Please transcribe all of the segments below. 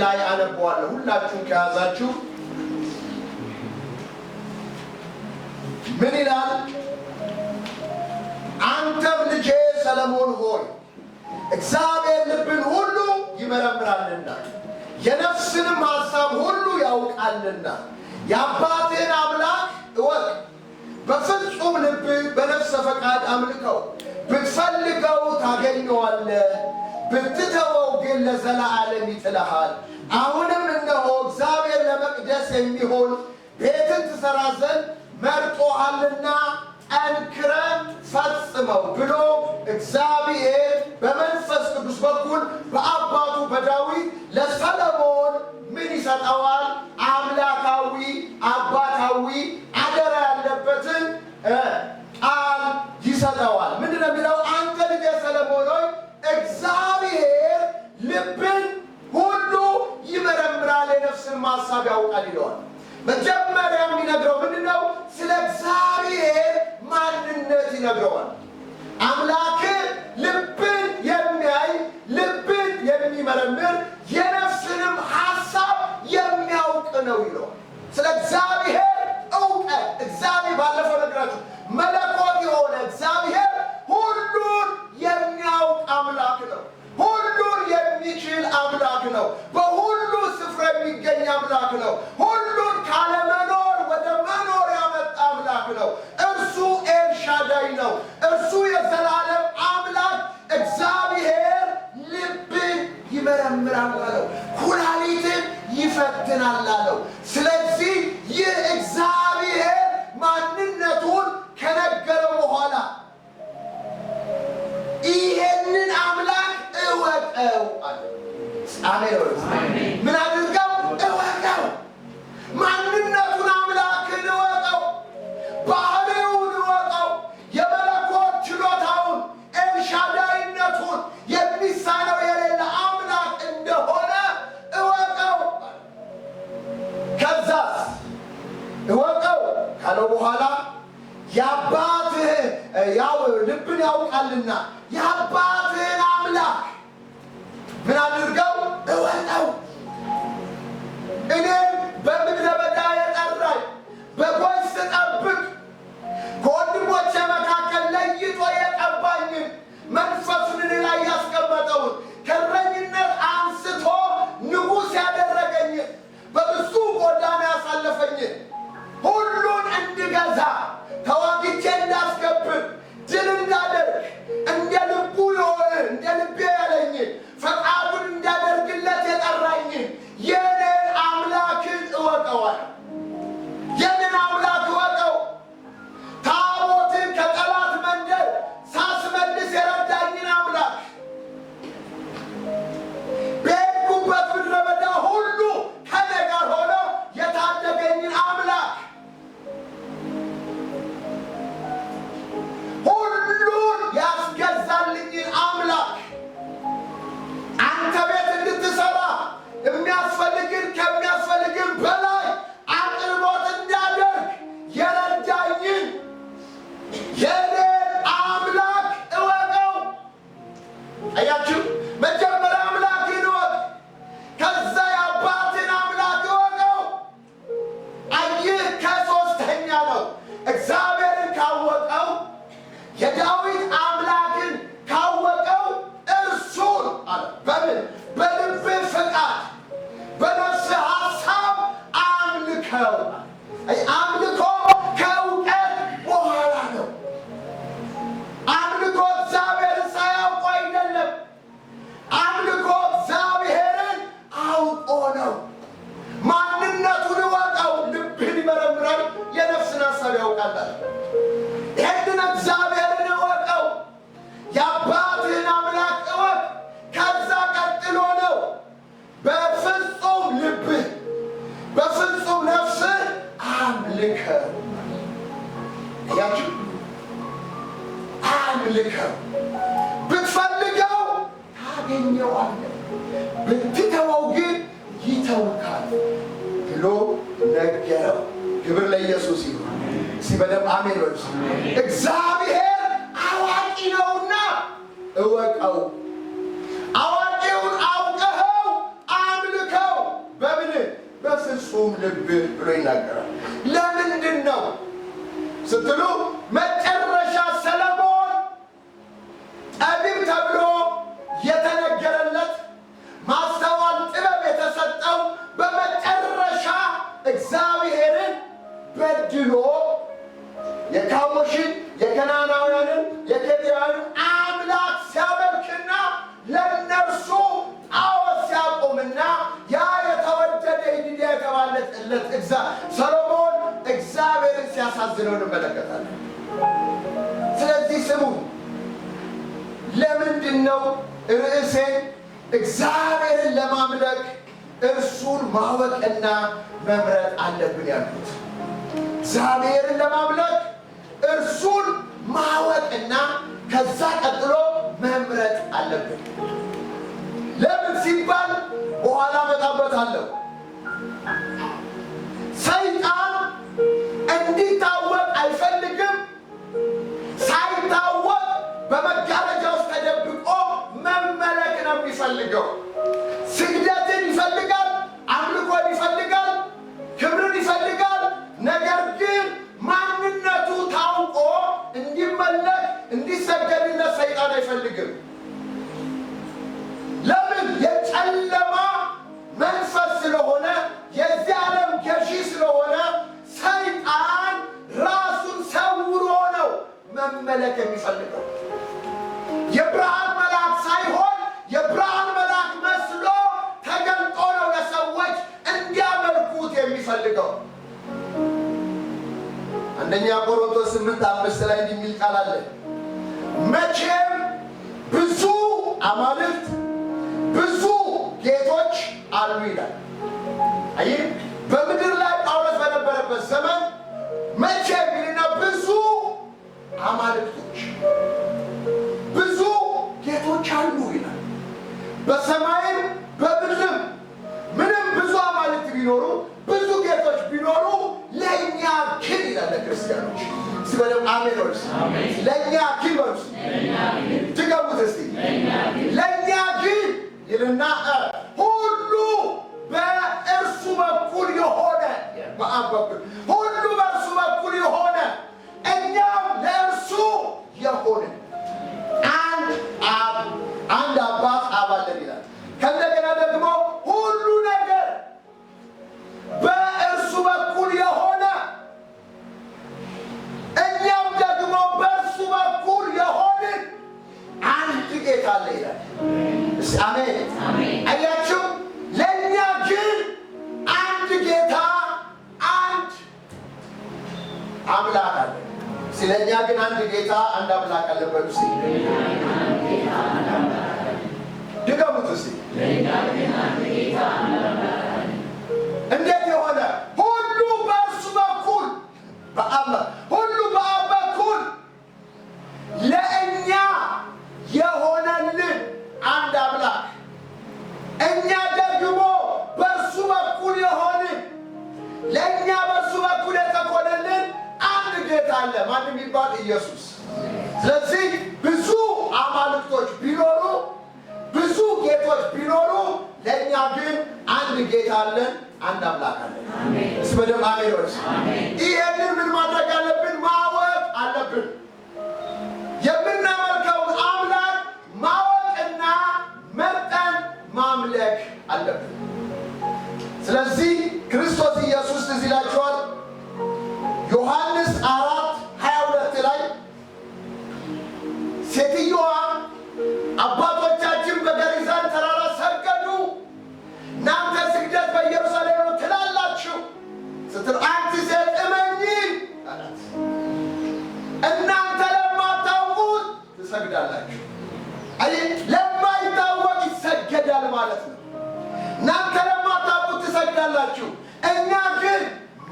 ላይ አነበዋለሁ። ሁላችሁም ከያዛችሁ ምን ይላል? አንተም ልጄ ሰለሞን ሆይ እግዚአብሔር ልብን ሁሉ ይመረምራልና የነፍስንም ሐሳብ ሁሉ ያውቃልና የአባትህን አምላክ እወቅ። በፍጹም ልብ በነፍስ ፈቃድ አምልከው። ብትፈልገው ታገኘዋለህ፣ ብትተወው ግን ለዘላለም ይጥልሃል። አሁንም እነሆ እግዚአብሔር ለመቅደስ የሚሆን ቤትን ትሠራ ዘንድ መርጦሃልና ጠንክረህ ፈጽመው ብሎ እግዚአብሔር በመንፈስ ቅዱስ በኩል በአባቱ በዳዊት ለሰለሞን ምን ይሰጠዋል? አምላካዊ አባታዊ አደራ ያለበትን ቃል ይሰጠዋል። ምንድነው የሚለው? አንተ ልጄ ሰለሞን ሆይ እግዚአብሔር ልብን ሁሉ ይመረምራል፣ የነፍስን ሐሳብ ያውቃል ይለዋል። መጀመሪያ የሚነግረው ምንድነው? ስለ እግዚአብሔር ማንነት ይነግረዋል። አምላክ ልብን የሚያይ ልብን የሚመረምር የነፍስንም ሐሳብ የሚያውቅ ነው ይለዋል። ስለ እግዚአብሔር እውቀት እግዚአብሔር ባለፈው ነገራችሁ መለኮት የሆነ እግዚአብሔር ሁሉን የሚያውቅ አምላክ ነው። ሁሉን የሚችል አምላክ ነው። በሁሉ ስፍራ የሚገኝ አምላክ ነው። ሁሉን ካለመኖር ወደ መኖር ያመጣ አምላክ ነው። እርሱ ኤልሻዳይ ነው። እርሱ የዘላለም አምላክ እግዚአብሔር ልብን ይመረምራል አለው። ኩላሊትን ይፈትናል አለው። ስለዚህ ይህ እግዚአብሔር ማንነቱን ከነገረው በኋላ ይሄንን አምላክ እወቀው አለ። አሜን። ምን አድርገው? እወቀው። ማንነቱን አምላክን እወቀው። ባህሪውን እወቀው። የመለኮት ችሎታውን ኤልሻዳይነቱን የሚሳነው የሌለ አምላክ እንደሆነ እወቀው። ከዛስ እወቀው ካለው በኋላ የአባትህን ያው ልብን ያውቃልና የአባትህን አምላክ ምን አድርገው? እወቀው። እኔም በምድረ በዳ የጠራኝ በጎች ስጠብቅ ከወንድሞቼ መካከል ለይቶ የቀባኝን መንፈሱን እኔ ላይ ያስቀመጠውን ከእረኝነት አንስቶ ንጉሥ ያደረገኝን በብዙ ጎዳና ያሳለፈኝን ሁሉን እንድገዛ ተዋግቼ እንዳስከብር ድል እንዳደርግ እንደ ልቡ የሆነ እንደ ልቤ ያለኝን ፈቃዱን እንዳደርግለት የጠራኝን የኔን አምላክን እወቀዋል። የኔን አምላክ እወቀው። ታቦትን ከጠላት መንደር ሳስመልስ የረዳኝን አምላክ፣ በሄድኩበት ምድረ በዳ ሁሉ ከኔ ጋር ሆኖ የታደገኝን አምላክ፣ ሁሉን ያስገዛልኝን አምላክ፣ አንተ ቤት እንድትሰራ የሚያስፈልግን ከሚያስፈልግን በላይ አቅርቦት እንዳደርግ የረዳኝን የኔን አምላክ እወቀው። አያችሁ፣ መጀመሪያ አምላክን እወቅ፣ ከዛ የአባትን አምላክ እወቀው። ይህ ከሶስተኛ ነው። እግዚአብሔርን ካወቀው የዳዊት አምላክን ካወቀው እርሱን አለ በምን በልብ ፈቃድ በነፍስ ሐሳብ አምልከው። አምልኮ ከእውቀት በኋላ ነው። አምልኮ እግዚአብሔርን ሳያውቁ አይደለም። አምልኮ እግዚአብሔርን አውቆ ነው። ማንነቱን እወቀው። ልብህን ይመረምራል፣ የነፍስን ሐሳብ ያውቃል። ይህንን እግዚአብሔርን እወቀው። የአባትህን አምላክ እወቅ። ከዛ ቀጥሎ ነው በፍጹም ልብህ በፍጹም ነፍስህ አምልከው። እያችሁ አምልከው። ብትፈልገው ታገኘዋለህ፣ ብትተወው ግን ይተውካል ብሎ ነገረው። ክብር ለኢየሱስ ይሁን። ሲበደም አሜን በሉ። እግዚአብሔር አዋቂ ነውና እወቀው። አዋቂውን አውቀኸው አምልከው። በፍጹም ልብ ብሎ ይናገራል። ለምንድን ነው ስትሉ መጨረሻ ሰለሞን ጠቢብ ተብሎ የተነገረለት ማስተዋል ጥበብ የተሰጠው በመጨረሻ እግዚአብሔርን በድሎ የካሞሽን የከናናውያንን የኬጢያውያንን አምላክ ሲያመልክና ለነርሱ ጣዖት ሲያቆምና ያ የተወደደ ይዲድያ የተባለለት ሰሎሞን እግዚአብሔርን ሲያሳዝነው እንመለከታለን። ስለዚህ ስሙ፣ ለምንድን ነው ርዕሴን እግዚአብሔርን ለማምለክ እርሱን ማወቅና መምረጥ አለብን ያልኩት? እግዚአብሔርን ለማምለክ እርሱን ማወቅና ከዛ ቀጥሎ መምረጥ አለብን። ለምን ሲባል በኋላ መጣበታለሁ። ሰይጣን እንዲታወቅ አይፈልግም። ሳይታወቅ በመጋረጃ ውስጥ ተደብቆ መመለክ ነው የሚፈልገው። ስግደትን ይፈልጋል፣ አምልኮን ይፈልጋል፣ ክብርን ይፈልጋል። ነገር ግን ማንነቱ ታውቆ እንዲመለክ እንዲሰገድለት ሰይጣን አይፈልግም። ለምን? የጨለማ መንፈስ ስለሆነ፣ የዚህ ዓለም ገዢ ስለሆነ ሰይጣን ራሱን ሰውሮ ነው መመለክ የሚፈልገው። የብርሃን መልአክ ሳይሆን የብርሃን መልአክ መስሎ ተገልጦ ነው ለሰዎች እንዲያመልኩት የሚፈልገው። አንደኛ ቆሮንቶስ 8:5 ላይ የሚል ቃል አለ። መቼም ብዙ አማልክት ብዙ ጌቶች አሉ ይላል። አይ በምድር ላይ ጳውሎስ በነበረበት ዘመን መቼም ይልና ብዙ አማልክቶች ብዙ ጌቶች አሉ ይላል። በሰማይም በምድርም ምንም ብዙ አማልክት ቢኖሩ ብዙ ጌቶች ቢኖሩ ለእኛ ግን ይላል ለክርስቲያኖች ሲበለም አሜን ወርስ ለእኛ ግን ወርስ ትገቡት እስቲ ለእኛ ግን ይልና ሁሉ በእርሱ በኩል የሆነ በአብ በኩል ሁሉ በእርሱ በኩል የሆነ እኛም ለእርሱ የሆነ አንድ አባት አባለን ይላል። ከእንደገና ደግሞ ሁሉ ነገር በእርሱ በኩል የሆነ እኛም ደግሞ በእርሱ በኩል የሆንን አንድ ጌታ አለ ይላል። አሜን አያችሁ። ለእኛ ግን አንድ ጌታ አንድ አምላክ አለ። ስለኛ ግን አንድ ጌታ አንድ አምላክ አለ። በሉ እስቲ ድገሙት እስቲ። እንዴት የሆነ? ሁሉ በእርሱ በኩል ሁሉ በአብ በኩል ለእኛ የሆነልን አንድ አምላክ፣ እኛ ደግሞ በእርሱ በኩል የሆንን ለእኛ በእርሱ በኩል የተኮነልን አንድ ጌታ አለ። ማንም ይባል ኢየሱስ። ስለዚህ ብዙ አማልክቶች ቢኖሩ ብዙ ጌቶች ቢኖሩ ለእኛ ግን አንድ ጌታ አለን፣ አንድ አምላክ አለን። እስቲ በደም አሜን ወርስ። ይሄንን ምን ማድረግ አለብን? ማወቅ አለብን። የምናመልከውን አምላክ ማወቅና መርጠን ማምለክ አለብን። ስለዚህ ክርስቶስ ኢየሱስ ትዝ ይላችኋል ዮሐንስ 4:22 ላይ ሴትዮዋ አባቶቻችን በገሪዛን ተራራ ሰገዱ፣ እናንተ ስግደት በኢየሩሳሌም ነው ትላላችሁ ስትል አንቺ ሴት እመኚ አላት። እናንተ ለማታውቁት ትሰግዳላችሁ። አይ ለማይታወቅ ይሰገዳል ማለት ነው። እናንተ ለማታውቁት ትሰግዳላችሁ፣ እኛ ግን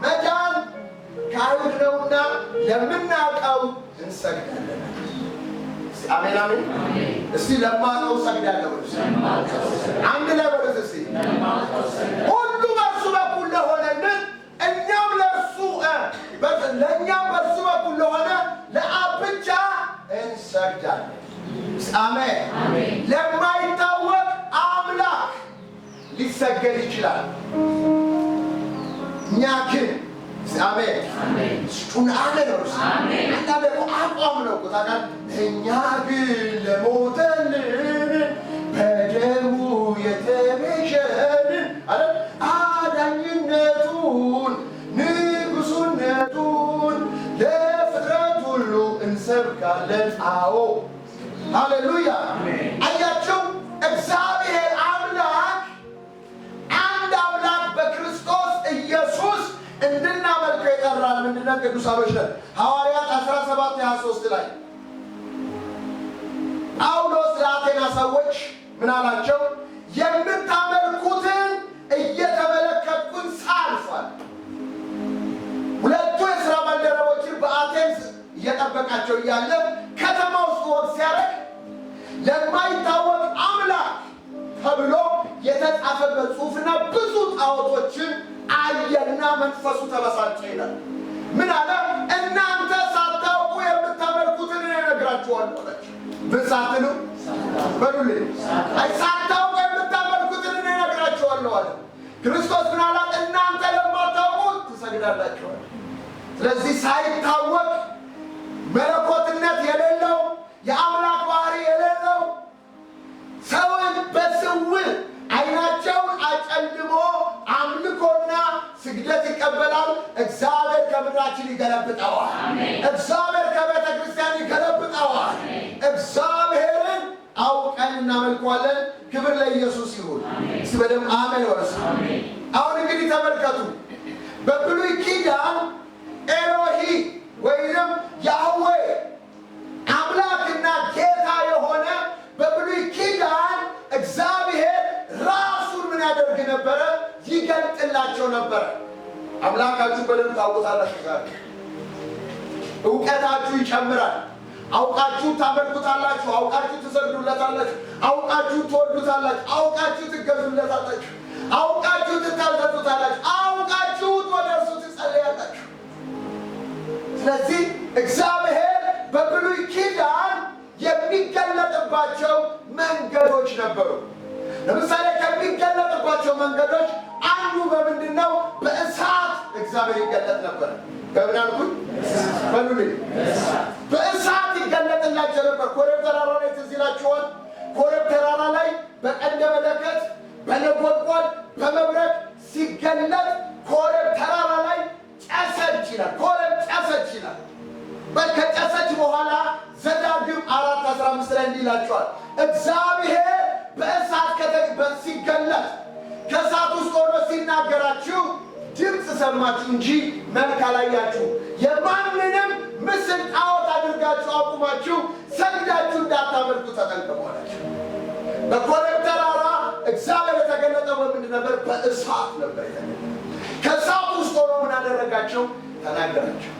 መዳን ከአይሁድ ነውና ለምናውቀው እንሰግዳለን። አሜን አሜን። እስቲ ለማውቀው ሰግዳለሁ። አንድ ላይ በሉት እስቲ። ሁሉ በእርሱ በኩል ለሆነልን እኛም ለእኛም በእርሱ በኩል ለሆነ ለአብ ብቻ እንሰግዳለን። አሜን። ለማይታወቅ አምላክ ሊሰገድ ይችላል። እኛ ግን አሜን ስቱን አሜን አሜን እና ደግሞ አቋም ነው ታውቃለህ እኛ ግን ለሞተልን በደሙ የተቤዠን አይደል አዳኝነቱን ንጉሱነቱን ለፍጥረት ሁሉ እንሰብካለን አዎ ሃሌሉያ አያችሁ እግዚአብሔር አምላክ አንድ አምላክ በክርስቶስ ኢየሱስ እንድናመልከው የጠራን ምንድነው ቅዱሳኖች ነን ሐዋርያት 17:23 ላይ ጳውሎስ ለአቴና ሰዎች ምን አላቸው የምታመልኩትን እየተመለከትኩኝ ሳልፏል ሁለቱ የሥራ ባልደረቦችን በአቴንስ እየጠበቃቸው እያለ ከተማ ውስጥ ወቅ ሲያደርግ ለማይታወቅ አምላክ ተብሎ የተጻፈበት ጽሑፍና ብዙ ጣዖቶችን አየና መንፈሱ ተበሳጨ ይላል ምን አለ እናንተ ሳታውቁ የምታመልኩትን እኔ እነግራችኋለሁ ምን ሳትሉ በሉልኝ ሳታውቁ የምታመልኩትን እኔ እነግራችኋለሁ አለ ክርስቶስ ምን አለ እናንተ ለማታውቁት ትሰግዳላችሁ ስለዚህ ሳይታወቅ መለኮትነት የሌለው የአምላክ ባህሪ የሌለው ሰውን በስውር አይናቸውን አጨልሞ አምልኮና ስግደት ይቀበላል እግዚአብሔር ከምድራችን ይገለብጠዋል እግዚአብሔር ከቤተ ክርስቲያን ይገለብጠዋል እግዚአብሔርን አውቀን እናመልከዋለን ክብር ለኢየሱስ ይሁን እስቲ በደም አሜን ወርስ አሁን እንግዲህ ተመልከቱ በብሉይ ኪዳን ኤሎሂ ወይንም ያህዌ አምላክና ጌታ የሆነ በብሉይ ኪዳን እግዚአብሔር ራሱን ምን ያደርግ ነበረ ይገልጥላቸው ነበረ አምላካችሁ በደንብ ታውቁታላችሁ ዛሬ እውቀታችሁ ይጨምራል አውቃችሁ ታመልኩታላችሁ አውቃችሁ ትሰግዱለታላችሁ አውቃችሁ ትወዱታላችሁ አውቃችሁ ትገዙለታላችሁ አውቃችሁ ትታዘዙታላችሁ አውቃችሁ ወደ እርሱ ትጸልያላችሁ ስለዚህ እግዚአብሔር በብሉይ ኪዳን የሚገለጥባቸው መንገዶች ነበሩ ለምሳሌ ከሚገለጥባቸው መንገዶች አንዱ በምንድነው በእሳት እግዚአብሔር ይገለጥ ነበር በምን አልኩኝ በሉልኝ በእሳት ይገለጥላቸው ነበር ኮሬብ ተራራ ላይ ትዝ ይላችኋል ኮሬብ ተራራ ላይ በቀንደ መለከት በነጎድጓድ በመብረቅ ሲገለጥ ኮሬብ ተራራ ላይ ጨሰች ይላል ኮሬብ ጨሰች ይላል ከጨሰች በኋላ ዘዳግም 4:15 ላይ እንዲህ ይላችኋል እግዚአብሔር በእሳት ሲገለጥ ከእሳት ውስጥ ሆኖ ሲናገራችሁ ድምፅ ሰማችሁ እንጂ መልክ አላያችሁ የማንንም ምስል ጣዖት አድርጋችሁ አቁማችሁ ሰግዳችሁ እንዳታመልኩ ተጠንቀቁ አላቸው በኮሬብ ተራራ እግዚአብሔር የተገለጠው በምንድን ነበር በእሳት ነበር ከእሳት ውስጥ ሆኖ ምን አደረጋቸው ተናገራቸው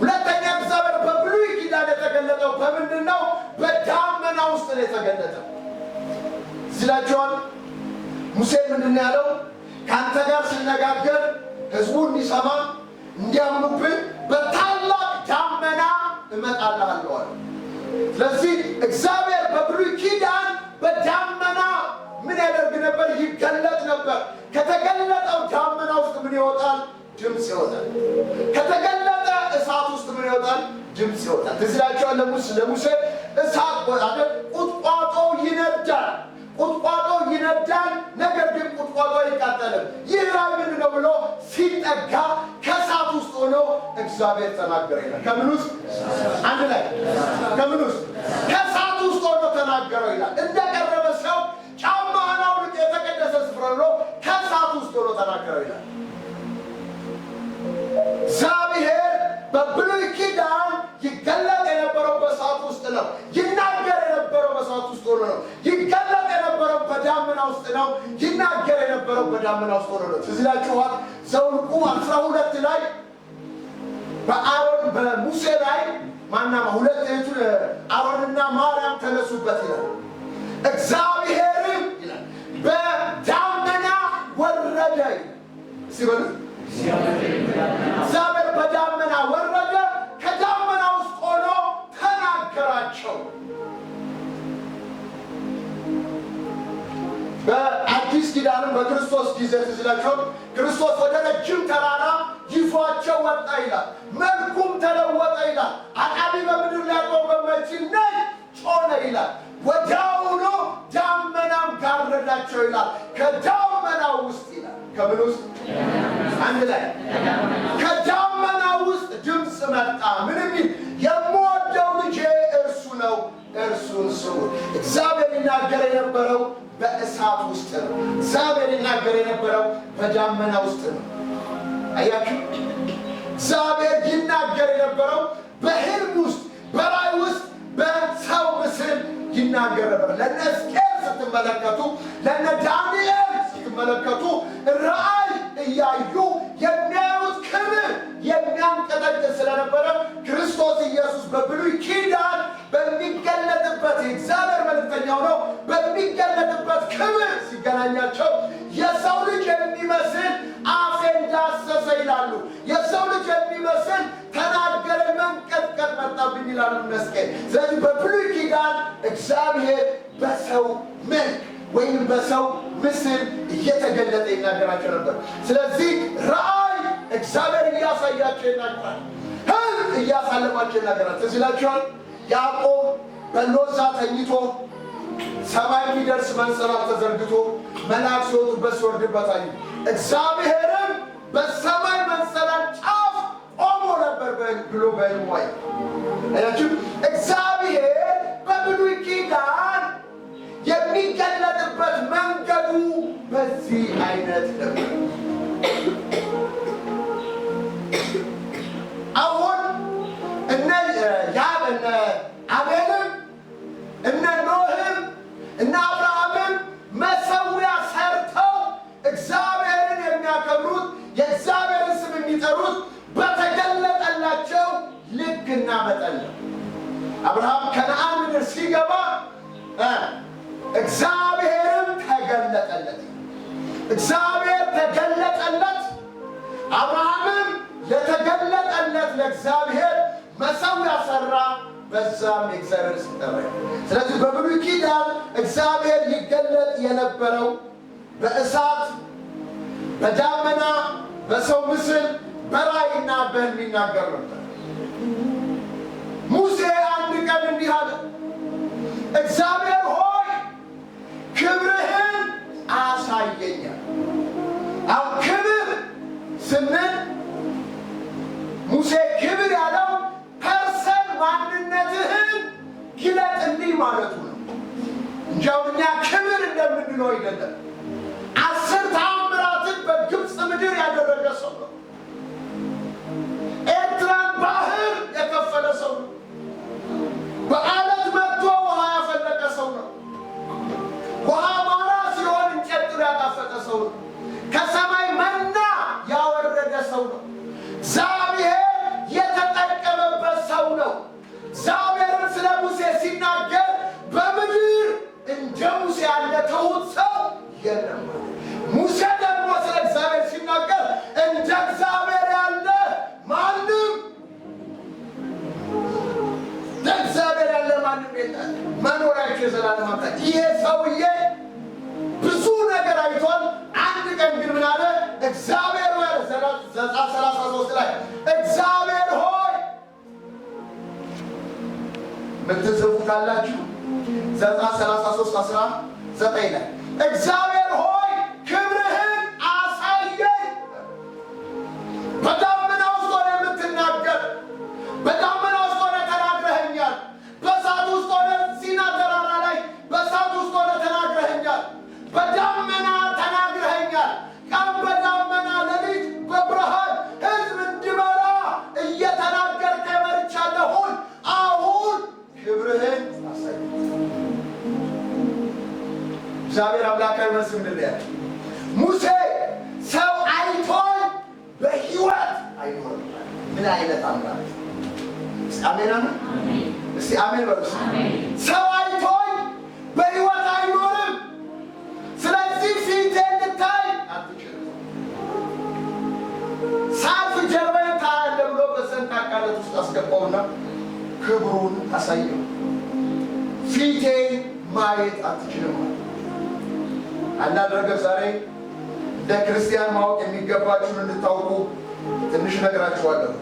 ሁለተኛ እግዚአብሔር በብሉይ ኪዳን የተገለጠው በምንድን ነው በዳመና ውስጥ ነው የተገለጠው ዝላጆን ሙሴ ምንድን ያለው ካንተ ጋር ሲነጋገር ህዝቡ እንዲሰማ እንዲያምኑብህ በታላቅ ዳመና እመጣልሃለሁ አለ ስለዚህ እግዚአብሔር በብሉይ ኪዳን በዳመና ምን ያደርግ ነበር ይገለጥ ነበር ከተገለጠው ዳመና ውስጥ ምን ይወጣል ድምፅ ይወጣል ከተገለጠ እሳት ውስጥ ምን ይወጣል ድምፅ ይወጣል ትዝላችኋል ለሙሴ እሳት ወጣደ ቁጥቋጦ ይነዳል ቁጥቋጦ ይነዳል ነገር ግን ቁጥቋጦ አይቃጠልም ይህ ራይ ምንድነው ብሎ ሲጠጋ ከእሳት ውስጥ ሆኖ እግዚአብሔር ተናገረ ይላል ከምን ውስጥ አንድ ላይ ከምን ውስጥ ከእሳት ውስጥ ሆኖ ተናገረው ይላል እንደቀረበ ሰው ጫማህን አውልቅ የተቀደሰ ስፍራ ነው ከእሳት ውስጥ ሆኖ ተናገረው ይላል እግዚአብሔር በብሉይ ኪዳን ይገለጥ የነበረው በእሳት ውስጥ ነው ይናገር የነበረው በእሳት ውስጥ ሆኖ ነው ይገለጥ የነበረው በዳመና ውስጥ ነው ይናገር የነበረው በዳመና ውስጥ ሆኖ ነው ትዝ ይላችኋል ዘኍልቍ 12 ላይ በአሮን በሙሴ ላይ ማናማ ሁለት እህቱ አሮንና ማርያም ተነሱበት ይላል እግዚአብሔርም ይላል በዳመና ወረደ ሲበሉ እግዚአብሔር በዳመና ወረደ ከዳመና ውስጥ ሆኖ ተናገራቸው በአዲስ ኪዳንም በክርስቶስ ጊዜ ትዝ ይላችኋል ክርስቶስ ወደ ረጅም ተራራ ፊታቸው ወጣ ይላል፣ መልኩም ተለወጠ ይላል። አቃቢ በምድር ሊያቆም በማይችል ነጭ ሆነ ይላል። ወዲያውኑ ደመናም ጋረዳቸው ይላል። ከደመናው ውስጥ ይላል፣ ከምን ውስጥ? አንድ ላይ ከደመናው ውስጥ ድምፅ መጣ። ምን የሚል? የምወደው ልጄ እርሱ ነው፣ እርሱን ስሙት። እግዚአብሔር ይናገር የነበረው በእሳት ውስጥ ነው። እግዚአብሔር ይናገር የነበረው በደመና ውስጥ ነው። አያችሁ፣ እግዚአብሔር ይናገር የነበረው በሕልም ውስጥ፣ በራእይ ውስጥ፣ በሰው ምስል ይናገር ነበር። ለነ ሕዝቅኤል ስትመለከቱ፣ ለነ ዳንኤል ስትመለከቱ ራእይ እያዩ የሚያዩት ክብር የሚያንቀጠቅጥ ስለነበረ ክርስቶስ ኢየሱስ በብሉይ ኪዳን በሚገለጥበት የእግዚአብሔር መልእክተኛው ነው በሚገለጥበት ክብር ሲገናኛቸው የሰው ልጅ የሚመስል አፌን ዳሰሰ ይላሉ። የሰው ልጅ የሚመስል ተናገረ፣ መንቀጥቀጥ መጣብኝ ይላሉ ሕዝቅኤል። ስለዚህ በብሉይ ኪዳን እግዚአብሔር በሰው መልክ ወይም በሰው ምስል እየተገለጠ ይናገራቸው ነበር። ስለዚህ ራእይ እግዚአብሔር እያሳያቸው ይናገራል፣ ሕልም እያሳለፋቸው ይናገራል። ትዝ ይላችኋል ያዕቆብ በሎዛ ተኝቶ ሰማይ የሚደርስ መንጸላት ተዘርግቶ መልአክ ሲወጡበት ሲወርድበት አዩ። እግዚአብሔርም በሰማይ መንጸላት ጫፍ ቆሞ ነበር ብሎ በሕልሙ አየ። አያችሁ፣ እግዚአብሔር በብሉይ ኪዳን የሚገለጥበት መንገዱ በዚህ አይነት ነበር። አሁን እነ አቤልም እነ ኖህም እነ አብርሃምም መሠዊያ ሰርተው እግዚአብሔርን የሚያከብሩት የእግዚአብሔርን ስም የሚጠሩት በተገለጠላቸው ልክና መጠን ነው። አብርሃም ከነዓን ምድር ሲገባ እግዚአብሔርም ተገለጠለት። እግዚአብሔር ተገለጠለት። አብርሃምም ለተገለጠለት ለእግዚአብሔር መሠዊያ ሠራ፣ በዛም የእግዚአብሔር ስም ጠራ። ስለዚህ በብሉይ ኪዳን እግዚአብሔር ይገለጥ የነበረው በእሳት፣ በደመና፣ በሰው ምስል፣ በራእይና በሕልም ይናገር ነበር። ሙሴ አንድ ቀን እንዲህ አለ፣ እግዚአብሔር ሆይ ክብርህን አሳየኛል። አሁን ክብር ስንል ሙሴ ክብር ያለው ፐርሰን ማንነትህን ግለጥልኝ ማለቱ ነው እንጂ እኛ ክብር እንደምንለው አይደለም። 10 ተአምራትን በግብፅ ምድር ያደረገ ሰው ነው። ኤርትራን ባህር የከፈለ ሰው ነው። በአለት መጥቶ ውሃ ያፈለቀ ሰው ነው። ውሃ ማራ ሲሆን እንጨት ጥሎ ያጣፈጠ ሰው ነው። ከሰማይ መና ያወረደ ሰው ነው። እግዚአብሔር የተጠቀመበት ሰው ነው። እግዚአብሔርን ስለ ሙሴ ሲናገር በምድር እንደ ሙሴ ያለ ትሑት ሰው የለም። ሙሴ ደግሞ ስለ እግዚአብሔር ሲናገር እንደ እግዚአብሔር ያለ ማንም እግዚአብሔር ያለ ማንም የለም። መኖሪያቸው የዘላለም አምላክ። ይሄ ሰውዬ ብዙ ነገር አይቷል። አንድ ቀን ግን ምን አለ? እግዚአብሔር ሆይ ዘጸአት 33 ላይ እግዚአብሔር ሆይ ምትጽፉ ካላችሁ ዘጸአት 33:19 ላይ እግዚአብሔር ሆይ ክብርህን አሳየኝ። በደመና ውስጥ ሆነ የምትናገር፣ በደመና ውስጥ ሆነ ተናግረኸኛል። በእሳት ውስጥ ሆነ ሲና ተራራ ላይ በእሳት ውስጥ ሆነ ተናግረኸኛል። በደመና ተናግረኸኛል። ቀን በደመና ሌሊት በብርሃን ሕዝብ እንዲመራ እየተናገርከ መርቻለሁን። አሁን ክብርህን አሳየኝ። እግዚአብሔር አምላካዊ መልስ ምንድን ነው? ሙሴ ሰው አይቶኝ በሕይወት አይኖርም። ምን አይነት አምላክ! አሜን አሜን። እስቲ አሜን በሉ። ሰው አይቶኝ በሕይወት አይኖርም። ስለዚህ ፊቴን ልታይ አትችልም። ሳልፍ ጀርባዬን ታያለህ ብሎ በሰንጣቃለት ውስጥ አስገባውና ክብሩን አሳየው። ፊቴን ማየት አትችልም። አንዳንድ ነገር ዛሬ እንደ ክርስቲያን ማወቅ የሚገባችሁን እንድታውቁ ትንሽ ነግራችኋለሁ።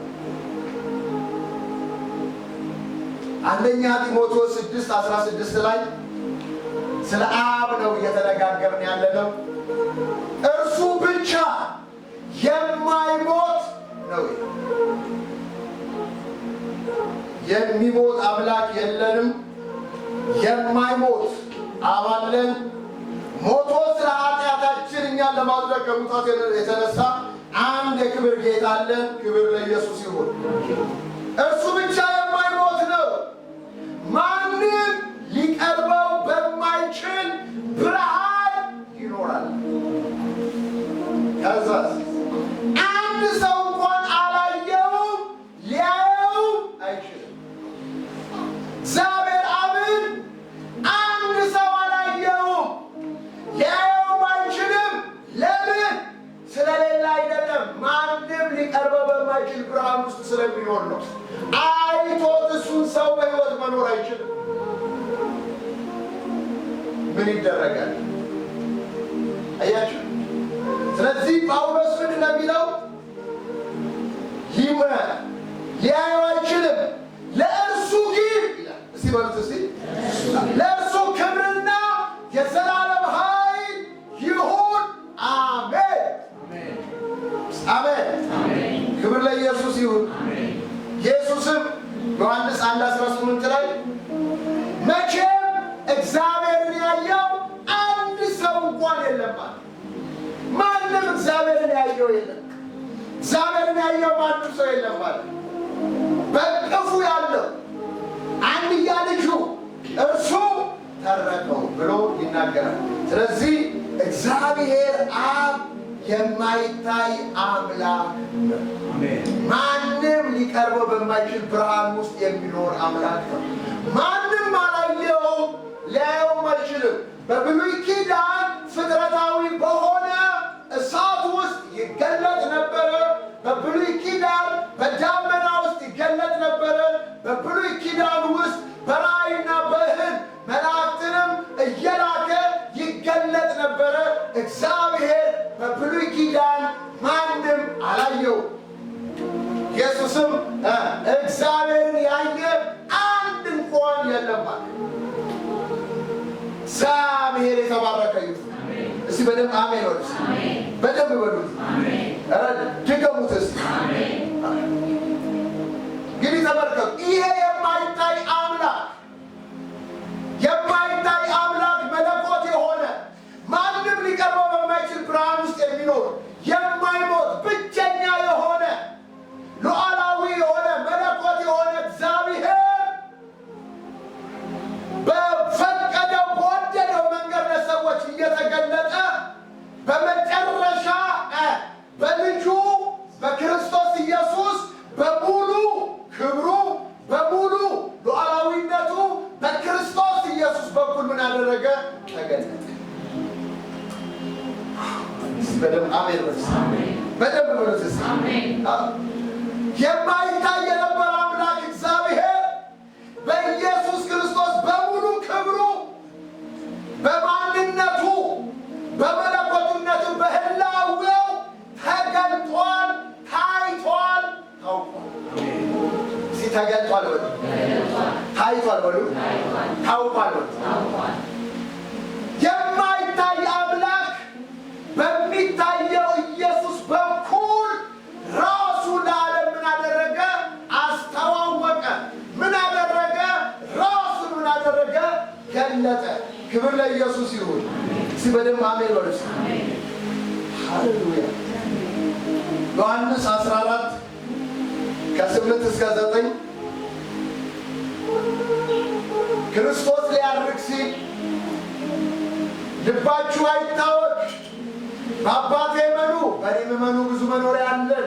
አንደኛ ጢሞቴዎስ 6:16 ላይ ስለ አብ ነው እየተነጋገርን ያለነው። እርሱ ብቻ የማይሞት ነው። የሚሞት አምላክ የለንም። የማይሞት አብ አለን። ሞቶ ስለ ኃጢአታችን እኛን ለማድረግ ከሙታት የተነሳ አንድ የክብር ጌታ አለን። ክብር ለኢየሱስ ይሁን። እርሱ ብቻ የማይሞት ነው። ማንም ሊቀርበው በማይችል ብርሃን ይኖራል። ከዛስ አንድ ሰው እንኳን አላየውም፣ ሊያየው አይችልም። እግዚአብሔር አብን አንድ ሰው አላየውም፣ ሊያየውም አይችልም። ለምን? ስለሌላ አይደለም። ማንም ሊቀርበው በማይችል ብርሃን ውስጥ ስለሚኖር ነው። አይቶት እሱን ሰው በሕይወት መኖር አይችልም። ምን ይደረጋል? አያችሁ። ስለዚህ ጳውሎስ ምን እንደሚለው ሊያየው አይችልም፣ ለእርሱ ግን ይላል። እስቲ በሉት እስቲ ለእርሱ ክብርና የዘላለም ኃይል ይሁን። አሜን አሜን። ክብር ለኢየሱስ ይሁን። ኢየሱስም ዮሐንስ 1:18 ላይ መቼም እግዚአብሔርን ያየው አንድ ሰው እንኳን የለም አለ። ማንም እግዚአብሔርን ያየው የለም። እግዚአብሔርን ያየው ማንም ሰው የለም አለ። በቅፉ ያለው አንድያ ልጁ እርሱ ተረከው ብሎ ይናገራል። ስለዚህ እግዚአብሔር አብ የማይታይ አምላክ ነው። ማንም ሊቀርበው በማይችል ብርሃን ውስጥ የሚኖር አምላክ ነው። ማንም አላየውም፣ ሊያየውም አይችልም። በብሉይ ኪዳን ፍጥረታዊ በሆነ እሳት ውስጥ ይገለጥ ነበረ። በብሉይ ኪዳን በዳመና ውስጥ ይገለጥ ነበረ። በብሉይ ኪዳን ውስጥ በራእይና በሕልም መላእክትንም እየላከ ይገለጥ ነበረ። እግዚአብሔር በብሉይ ኪዳን ማንም አላየው። ኢየሱስም እግዚአብሔርን ያየ አንድ እንኳን የለም አለ። እግዚአብሔር የተባረከ ይሁን። እስቲ በደንብ አሜን በሉት። በደንብ በሉት። ድገሙት እስቲ። እንግዲህ ተመልከቱ። ይሄ የማይታይ አምላክ መለኮት የሆነ ማንም ሊቀርበው በማይችል ብርሃን ውስጥ የሚኖር የማይሞት ብቸኛ የሆነ ሉዓላዊ የሆነ መለኮት የሆነ እግዚአብሔር በፈቀደው በወደደው መንገድ ለሰዎች እየተገለጠ በመጨረሻ በልጁ በክርስቶስ ኢየሱስ በሙሉ ክብሩ በሙሉ ሉዓላዊነቱ በክርስቶስ ኢየሱስ በኩል ምን አደረገ? ተገለጠ። በደንብ አሜን በሉት። በደንብ በሉት። የማይታይ የነበረ አምላክ እግዚአብሔር በኢየሱስ ክርስቶስ በሙሉ ክብሩ በማንነቱ በመለኮቱነቱ በህላዌው ተገልጧል፣ ታይቷል፣ ታውቋል። እስኪ ተገልጧል በሉ፣ ታይቷል በሉ፣ ታውቋል በሉ። የማይታይ አምላክ በሚታየው ኢየሱስ በኩል ራሱ ለዓለም ምን አደረገ? አስተዋወቀ። ምን አደረገ? ራሱን ምን አደረገ? ገለጠ። ክብር ለኢየሱስ ይሁን። እስቲ በደንብ አሜን በሉ። ሃሌሉያ። ዮሐንስ 14:8-9 ክርስቶስ ሊያርግ ሲል ልባችሁ አይታወክ፣ በአባቴ እመኑ በእኔም እመኑ፣ ብዙ መኖሪያ አለን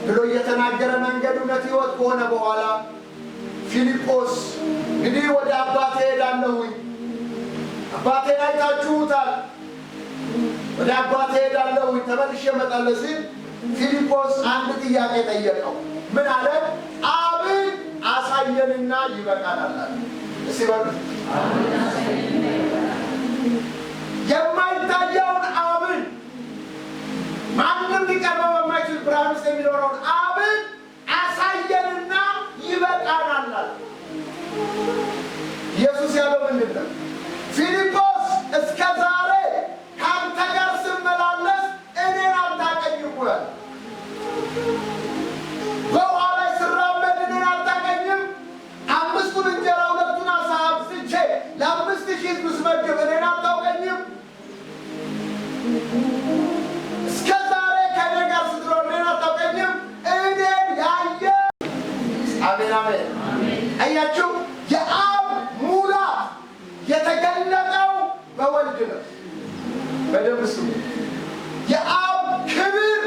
ብሎ እየተናገረ መንገድ እውነት ሕይወት ከሆነ በኋላ ፊልጶስ እንግዲህ ወደ አባቴ ሄዳለሁኝ፣ አባቴን አይታችሁታል፣ ወደ አባቴ ሄዳለሁኝ ተመልሼ እመጣለሁ ሲል ፊልጶስ አንድ ጥያቄ ጠየቀው። ምን አለ? አብን አሳየንና ይበቃናል አለ። እስቲ በሉ የማይታየውን አብን ማንም ሊቀርበው በማይችል ብርሃን ውስጥ የሚኖረውን አብን አሳየንና ይበቃናል። ኢየሱስ ያለው ምንድን ነው? ፊልጶስ እስከ ዛሬ ካንተ ጋር ስመላለስ እኔን አታውቀኝም ብሏል። በውሃ ላይ ስራመድ እኔን አታውቀኝም። 5 እንጀራ 2 ዓሣ አብዝቼ ለ5,000 ሕዝብ ስመግብ እኔን አታውቀኝም። እስከ ዛሬ ከእኔ ጋር ስትኖር እኔን አታውቀኝም። እኔን ያየ አሜን አሜን። አያችሁ፣ የአብ ሙላት የተገለጠው በወልድ ነው። በደንብ ስሙ። የአብ ክብር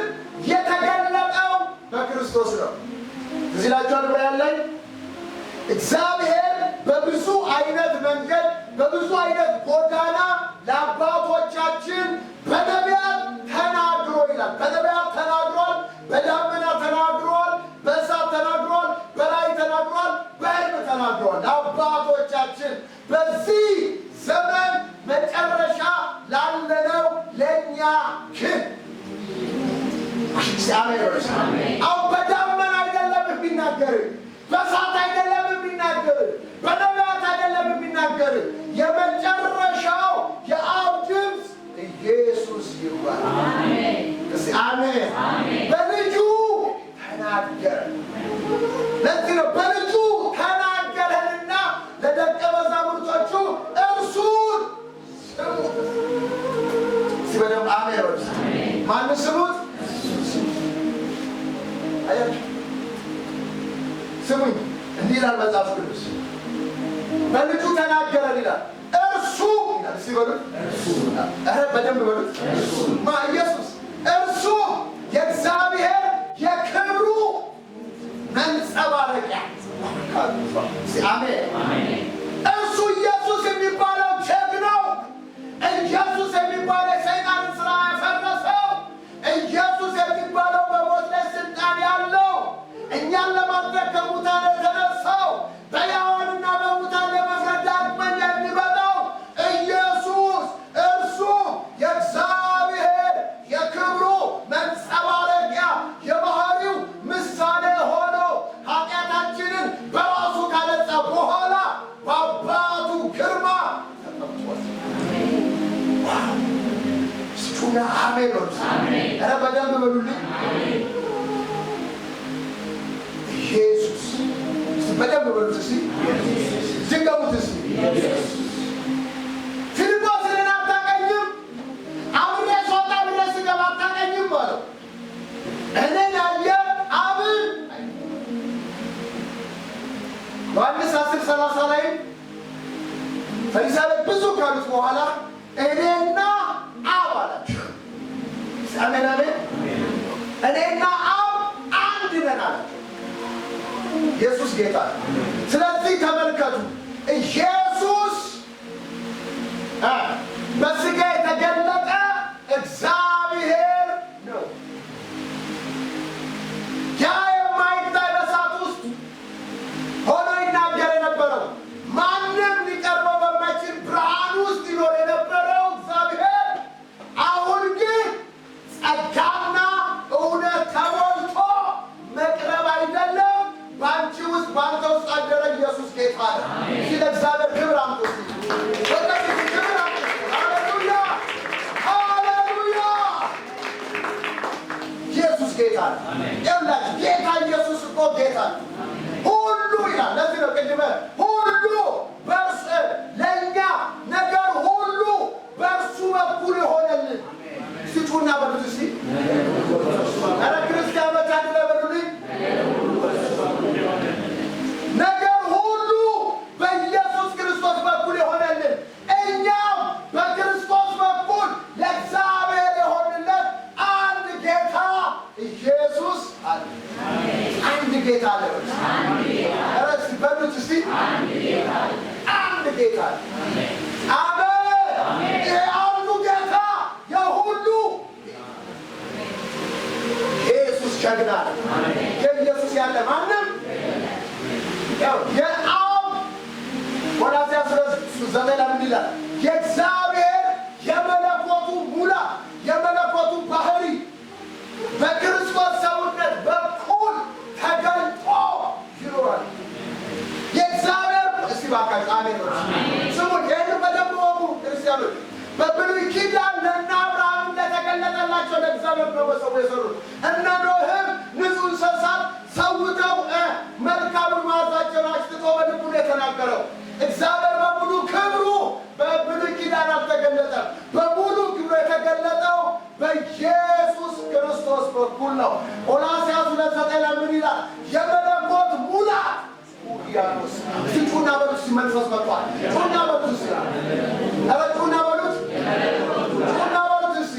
የተገለጠው በክርስቶስ ነው። እዚህ ላችኋል ብራያን ላይ እግዚአብሔር በብዙ አይነት መንገድ በብዙ አይነት ጎዳና ለአባቶቻችን በነቢያት ተናግሮ ይላል። በነቢያት ተናግሯል፣ በዳመና ተናግሯል፣ በእሳት ተናግሯል፣ በራእይ ተናግሯል፣ በሕልም ተናግሯል ለአባቶቻችን። በዚህ ዘመን መጨረሻ ላለነው ለእኛ ግን አሁን በዳመና አይደለም የሚናገር፣ በእሳት አይደለም የሚናገር፣ በነቢያት አይደለም የሚናገር። የመጨረሻው የአብ ድምፅ ኢየሱስ ይባላል። አሜን። በልጁ ተናገረ። ለዚህ ነው በልጁ ተናገረንና ለደቀ መዛሙርቶቹ እርሱን ስሙት። ሲበደም አሜን። ማንን ስሙት? አያችሁ፣ ስሙኝ። እንዲህ ይላል መጽሐፍ ቅዱስ፣ በልጁ ተናገረን ይላል። እርሱ ይላል። ሲበሉት እርሱ፣ በደንብ በሉት። ኢየሱስ እርሱ የእግዚአብሔር የክብሩ መንጸባረቂያ። አሜን። እርሱ ኢየሱስ የሚባለው ጀግናው፣ ኢየሱስ የሚባለው የሰይጣንን ስራ ያፈረሰው፣ ኢየሱስ የሚባለው በሞት ላይ ስልጣን ያለው፣ እኛን ለማድረግ ከሙታን የተነሳው፣ በሕያዋንና በሙታን ለመፍረድ ዳግመኛ የሚመጣው ኢየሱስ እርሱ የእግዚአብሔር የክብሩ መንጸባረቂያ የባህሪው ምሳሌ ሆኖ ኃጢአታችንን በራሱ ካነጻ በኋላ በአባቱ ግርማ ተቀምጧል። ስቹና አሜን። ኧረ በደንብ በሉልኝ። ኢየሱስ በደንብ በሉት እስኪ፣ ድገሙት እስኪ። ፊልጶስ እኔን አታውቀኝም? አብሬ ስወጣ አብሬ ስገባ አታውቀኝም አለው። እኔን ያየ አብን። ዮሐንስ 10:30 ላይ ፈሪሳውያን ብዙ ካሉት በኋላ እኔና አብ አላቸው። አሜን አሜን። እኔና አብ አንድ ነን አላቸው። ኢየሱስ ጌታ ነው። ስለዚህ ተመልከቱ፣ ኢየሱስ በሥጋ የተገለጠ እግዚአብሔር ነው። ያ የማይታይ በእሳት ውስጥ ሆኖ ይናገር የነበረው፣ ማንም ሊቀርበው በማይችል ብርሃን ውስጥ ይኖር የነበረው እግዚአብሔር አሁን ግን ጸጋና እውነት ተሞልቶ መቅረብ አይደለም፣ በአንቺ ውስጥ በአንተ ውስጥ አደረ። ኢየሱስ ጌታ ነው። እዚህ ለእግዚአብሔር ክብር አምጡ። ወደፊት ክብር አምጡ። ሃሌሉያ ሃሌሉያ። ኢየሱስ ጌታ ነው። ይኸውላችሁ ጌታ ኢየሱስ እኮ ጌታ ነው። ሁሉ ይላል። ለዚህ ነው ቅድመ ሁሉ በእርሱ ለእኛ ነገር ሁሉ በእርሱ በኩል የሆነልን። ስጩና በሉት እስኪ። ኧረ ክርስቲያኖች አንድ ላይ በሉልኝ። ነገር ሁሉ በኢየሱስ ክርስቶስ በኩል የሆነልን፣ እኛም በክርስቶስ በኩል ለእግዚአብሔር የሆንለት አንድ ጌታ ኢየሱስ አለ። አንድ ጌታ አለ። ኧረ እስኪ በሉት እስኪ። አንድ ጌታ አለ። አሜን። ይሄ አንዱ ጌታ የሁሉ ኢየሱስ ጀግና ነው። የኢየሱስ ያለ ማንም የአብ ቆላስይስ 3:9 ላይ ምን ይላል? የእግዚአብሔር የመለኮቱ ሙላት የመለኮቱ ባህሪ በክርስቶስ ሰውነት እግዚአብሔር ነው በሰው የሰሩት። እነ ኖህም ንጹሕ እንስሳት ሰውተው መልካሙን መዓዛቸውን አሽትቶ በልቡ ነው የተናገረው። እግዚአብሔር በሙሉ ክብሩ በብሉይ ኪዳን አልተገለጠም። በሙሉ ክብሩ የተገለጠው በኢየሱስ ክርስቶስ በኩል ነው። ቆላስይስ 2:9 ምን ይላል? የመለኮት ሙላት ያሉስ ጩና በሉት መንፈስ መጥቷል። ጩና በሉት ጩና በሉት ጩና በሉት እስቲ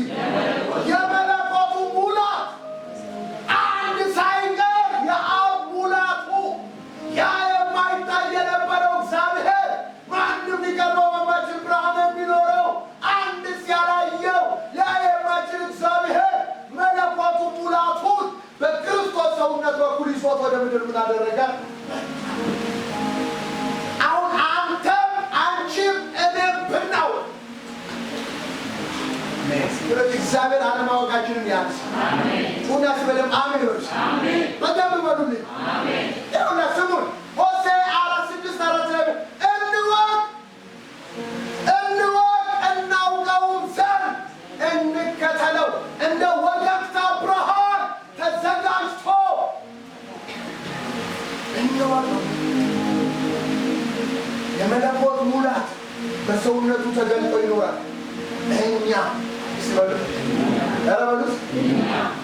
የመለኮቱ ሙላት አንድ ሳይቀር የአብ ሙላቱ ያ የማይታይ የነበረው እግዚአብሔር ማንም ሊቀርበው በማይችል ብርሃን የሚኖረው አንድ ሲያላየው ያ የማይችል እግዚአብሔር መለኮቱ ሙላቱን በክርስቶስ ሰውነት በኩል ይዞት ወደ ምድር ምን አደረገ? አሁን አንተም አንቺም እኔም ብናውቅ እግዚአብሔር አለማወቃችንን ያንስ። ጩና ሲበለም አሜን በሉት። በደንብ በሉልኝ። ይሁን ስሙን ሆሴዕ 4:6 ላይ እንወቅ እናውቀውም ዘንድ እንከተለው እንደ ወገግታ ብርሃን ተዘጋጅቶ እንወቅ። የመለኮት ሙላት በሰውነቱ ተገልጦ ይኖራል። እኛ በሉት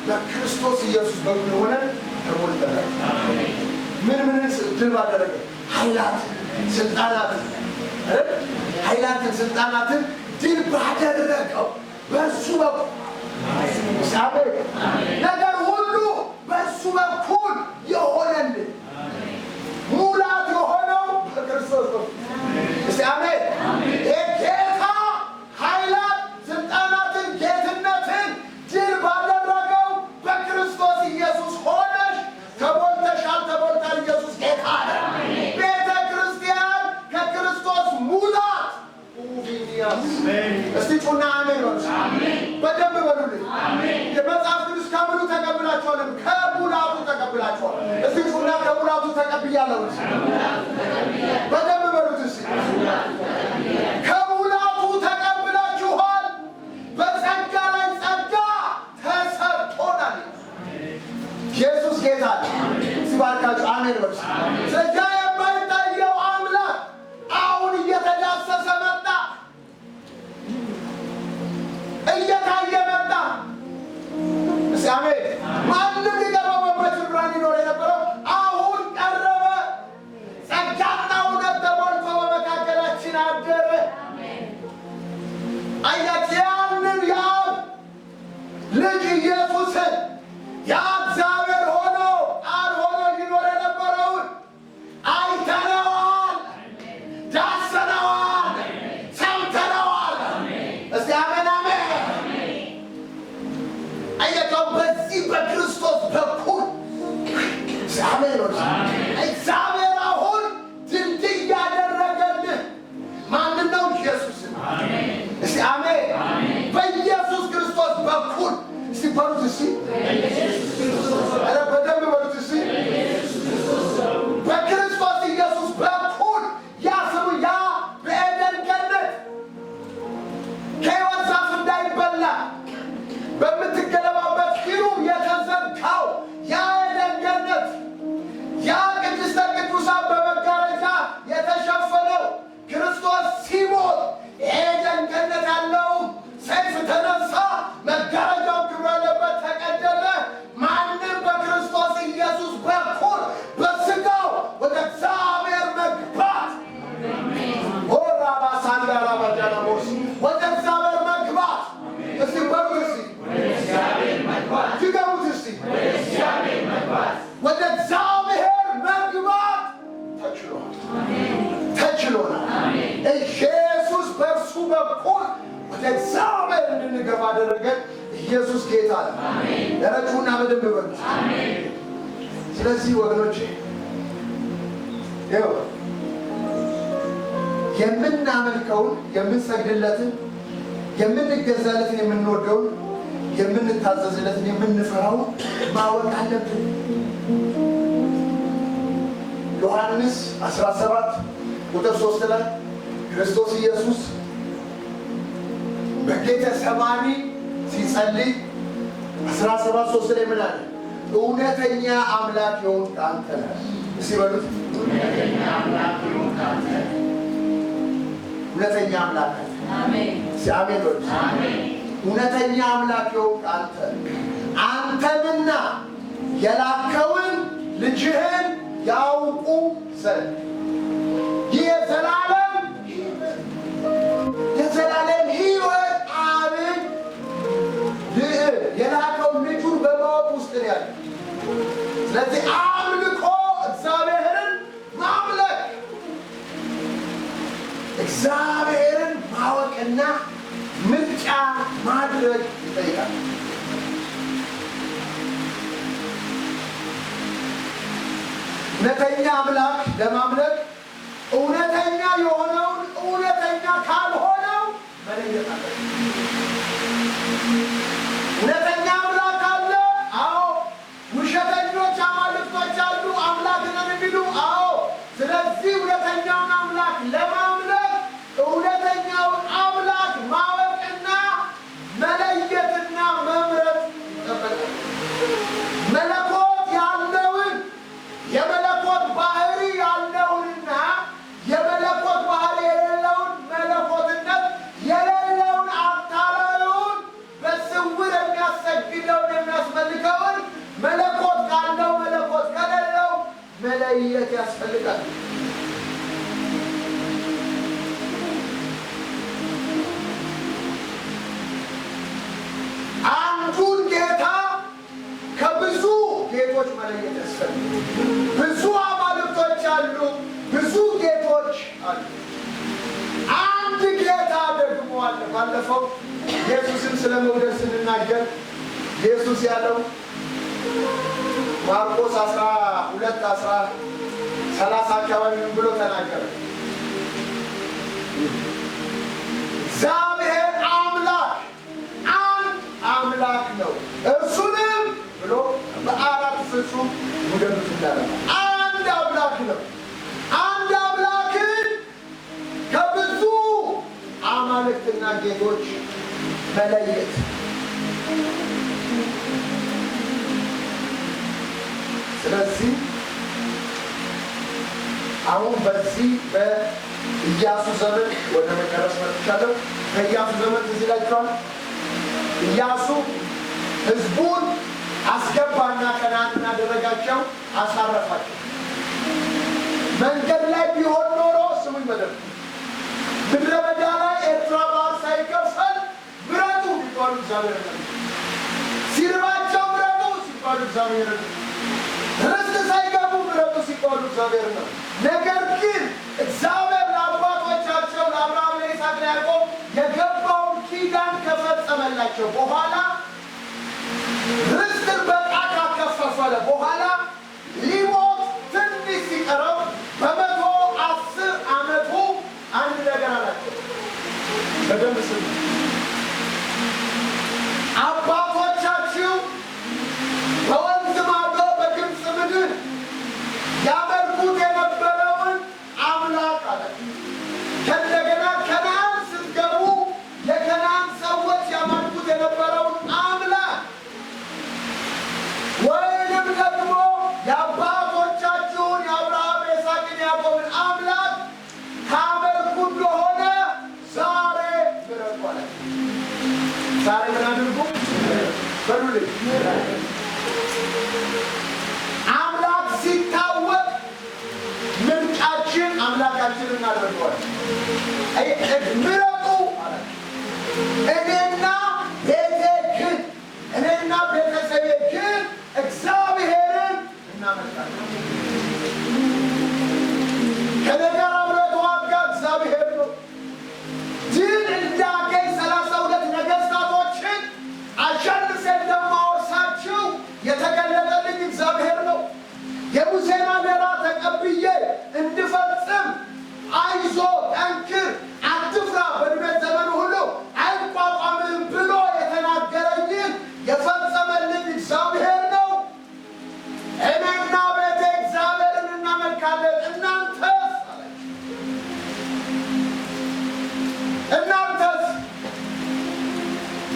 በክርስቶስ ኢየሱስ በኩል ሆነን ተሞልተናል። ምን ድል ባደረገ? ኃይላትን ስልጣናትን ድል ባደረገው በእሱ በኩል ነገር ሁሉ በእሱ በኩል የሆነልን ሙላት የሆነው በክርስቶስ በኩል እስቲ አሜን። ጌታ ኃይላት ስልጣናትን ጌትነትን ድል ባደረገው በክርስቶስ ኢየሱስ ሆነሽ ተሞልተሻል፣ ተሞልታል። ኢየሱስ ጌታ ነው። ቤተ ክርስቲያን ከክርስቶስ ሙላት እስቲ ጩና አሜን በሉ። በደንብ በሉልኝ። የመጽሐፍ ቅዱስ ከምኑ ተቀብላችኋል? ከሙላቱ ተቀብላችኋል። እስቲ ጩና ከሙላቱ ተቀብያለሁ። በደንብ በሉት እስቲ ከሙላቱ ተቀብላችኋል። በጸጋ ላይ ጸጋ ተሰጥቶናል። ኢየሱስ ጌታ ሲባርካችሁ አሜን በሉ። ጸጋ የማይታየው አምላክ አሁን እየተዳሰሰ መጣ፣ እየታየ መጣ። እስቲ አሜን። ማንም ሊቀርበው በማይችል ብርሃን ይኖር የነበረው አሁን ቀረበ። ጸጋና እውነት ተሞልቶ በመካከላችን አደረ። አያት ያንን የአብ ልጅ ኢየሱስን ያ እግዚአብሔር ሆኖ ቃል ሆኖ ይኖር የነበረውን አይተነዋል፣ ዳሰነዋል፣ ሰምተነዋል። እስቲ አሜን አሜን። አያቸው በዚህ በክርስቶስ በኩል አሜን። እግዚአብሔር አሁን ድልድይ ያደረገልህ ማንን ነው? ኢየሱስን። እስቲ አሜን። በኢየሱስ ክርስቶስ በኩል እስቲ በሉት እስቲ በደንብ በሉት እስቲ በክርስቶስ ኢየሱስ በኩል ያ ስሙ ያ በኤደን ገነት ከሕይወት ዛፍ እንዳይበላ በምትገለባበት ኪሩብ የተዘጋው ያ ኤደን ገነት ያ ቅድስተ ቅዱሳን በመጋረጃ የተሸፈነው ክርስቶስ ሲሞት ኤደን ገነት ያለው ሰይፍ ተነሳ፣ መጋረጃው ክብር ያለበት ተቀደደ። ማንም በክርስቶስ ኢየሱስ በኩል በስጋው ወደ እግዚአብሔር መግባት ወደ እግዚአብሔር መግባት እስቲ በሉት እስቲ ድገሙት እስቲ ወደ እግዚአብሔር መግባት ተችሎናል። ኢየሱስ በእርሱ በኩል ወደ እግዚአብሔር እንድንገባ አደረገን። ኢየሱስ ጌታ ነው። ደረቱና በደንብ በሉት። ስለዚህ ወገኖቼ ይኸው የምናመልከውን፣ የምንሰግድለትን፣ የምንገዛለትን፣ የምንወደውን፣ የምንታዘዝለትን፣ የምንፈራውን ማወቅ አለብን። ዮሐንስ 17:3 ላይ ክርስቶስ ኢየሱስ በጌተሰማኒ ሲጸልይ 17:3 ላይ ምን አለ? እውነተኛ አምላክ የሆንክ አንተ ነህ። እስቲ በሉት እውነተኛ አምላክ የሆንክ አንተ ነህ። እውነተኛ አምላክ አሜን። አሜን በሉት አሜን። እውነተኛ አምላክ የሆንክ አንተ አንተንና የላከውን ልጅህን ያውቁ ዘንድ ይህ የዘላለም ሕይወት አብን የላከውን ልጁን በማወቅ ውስጥ ነው ያለው። ስለዚህ አምልኮ እግዚአብሔርን ማምለክ እግዚአብሔርን ማወቅና ምርጫ ማድረግ ይጠይቃል። እውነተኛ አምላክ ለማምለክ እውነተኛ የሆነውን እውነተኛ ካልሆነው መለየት አለ። እውነተኛ አምላክ አለ። አዎ። ውሸተኞች አማልክቶች አሉ፣ አምላክ ነን የሚሉ። አዎ። ስለዚህ እውነተኛውን አምላክ ለማምለክ እውነተኛውን አምላክ ማወቅና መለየትና መምረጥ ይጠበቃል። መለኮት ያለውን የመለኮት ባህሪ ያለውንና የመለኮት ባህሪ የሌለውን መለኮትነት የሌለውን አታላዩን በስውር የሚያሰግደውን የሚያስመልከውን መለኮት ካለው መለኮት ከሌለው መለየት ያስፈልጋል። አንዱን ጌታ ከብዙ ጌቶች መለየት ያስፈልጋል። ብዙ አማልክቶች አሉ፣ ብዙ ጌቶች አሉ። አንድ ጌታ ደግሞ አለ። ባለፈው ኢየሱስን ስለ መውደድ ስንናገር ኢየሱስ ያለው ማርቆስ 12:30 አካባቢ ብሎ ተናገረ። እግዚአብሔር አምላክ አንድ አምላክ ነው፣ እርሱንም ብሎ በአራት ፍጹም ውደዱት እንዳለ አንድ አምላክ ነው። አንድ አምላክን ከብዙ አማልክትና ጌቶች መለየት ስለዚህ አሁን በዚህ በኢያሱ ዘመን ወደ መጨረስ መጥቻለሁ። ከኢያሱ ዘመን እዚህ ላይቷል። ኢያሱ ህዝቡን አስገባና ከነዓን አደረጋቸው፣ አሳረፋቸው። መንገድ ላይ ቢሆን ኖሮ ስሙኝ በደንብ ምድረ በዳ ላይ ኤርትራ ባህር ሳይከፈል ምረጡ ቢባሉ እግዚአብሔር ነው። ሲርባቸው ምረጡ ሲባሉ እግዚአብሔር ነው። ርስት ሳይገቡ ምረጡ ሲባሉ እግዚአብሔር ነው። ነገር ግን እግዚአብሔር ለአባቶቻቸው ለአብርሃም፣ ለይስሐቅ፣ ለያዕቆብ የገባውን ኪዳን ከፈጸመላቸው በኋላ ርስትን በዕጣ ካከፋፈለ በኋላ ሊሞት ትንሽ ሲቀረው በ110 ዓመቱ አንድ ነገር አላቸው። በደንብ ስሙ። አባቶቻችሁ በወንዝ ማዶ በግብፅ ምድር ያመልኩት የነበረውን አምላክ አለ። ከእንደገና ከነዓን ስትገቡ የከነዓን ሰዎች ያመልኩት የነበረውን አምላክ ወይንም ደግሞ የአባቶቻችሁን የአብርሃም፣ የይስሐቅን፣ የያዕቆብን አምላክ ታመልኩ እንደሆነ ዛሬ ምረጡ አለ። ዛሬ ምን አድርጉ በሉልኝ። አምላክ ሲታወቅ ምርጫችን አምላካችንን እናደርገዋለን። ምረጡ አለ። እኔና ቤቴ ግን እኔና ቤተሰቤ ግን እግዚአብሔርን እናመልካለን። ከነገር አብረት ዋጋ እግዚአብሔር ነው። ድል እንዳገኝ 32 ነገሥታቶችን አሸንፌ እንደማወርሳችሁ የተገለጠልኝ እግዚአብሔር ነው። የሙሴን አደራ ተቀብዬ እንድፈጽም አይዞ ጠንክር፣ አትፍራ፣ በዕድሜ ዘመን ሁሉ አይቋቋምህም ብሎ የተናገረኝን የፈጸመልኝ እግዚአብሔር ነው። እኔና ቤቴ እግዚአብሔርን እናመልካለን። እናንተስ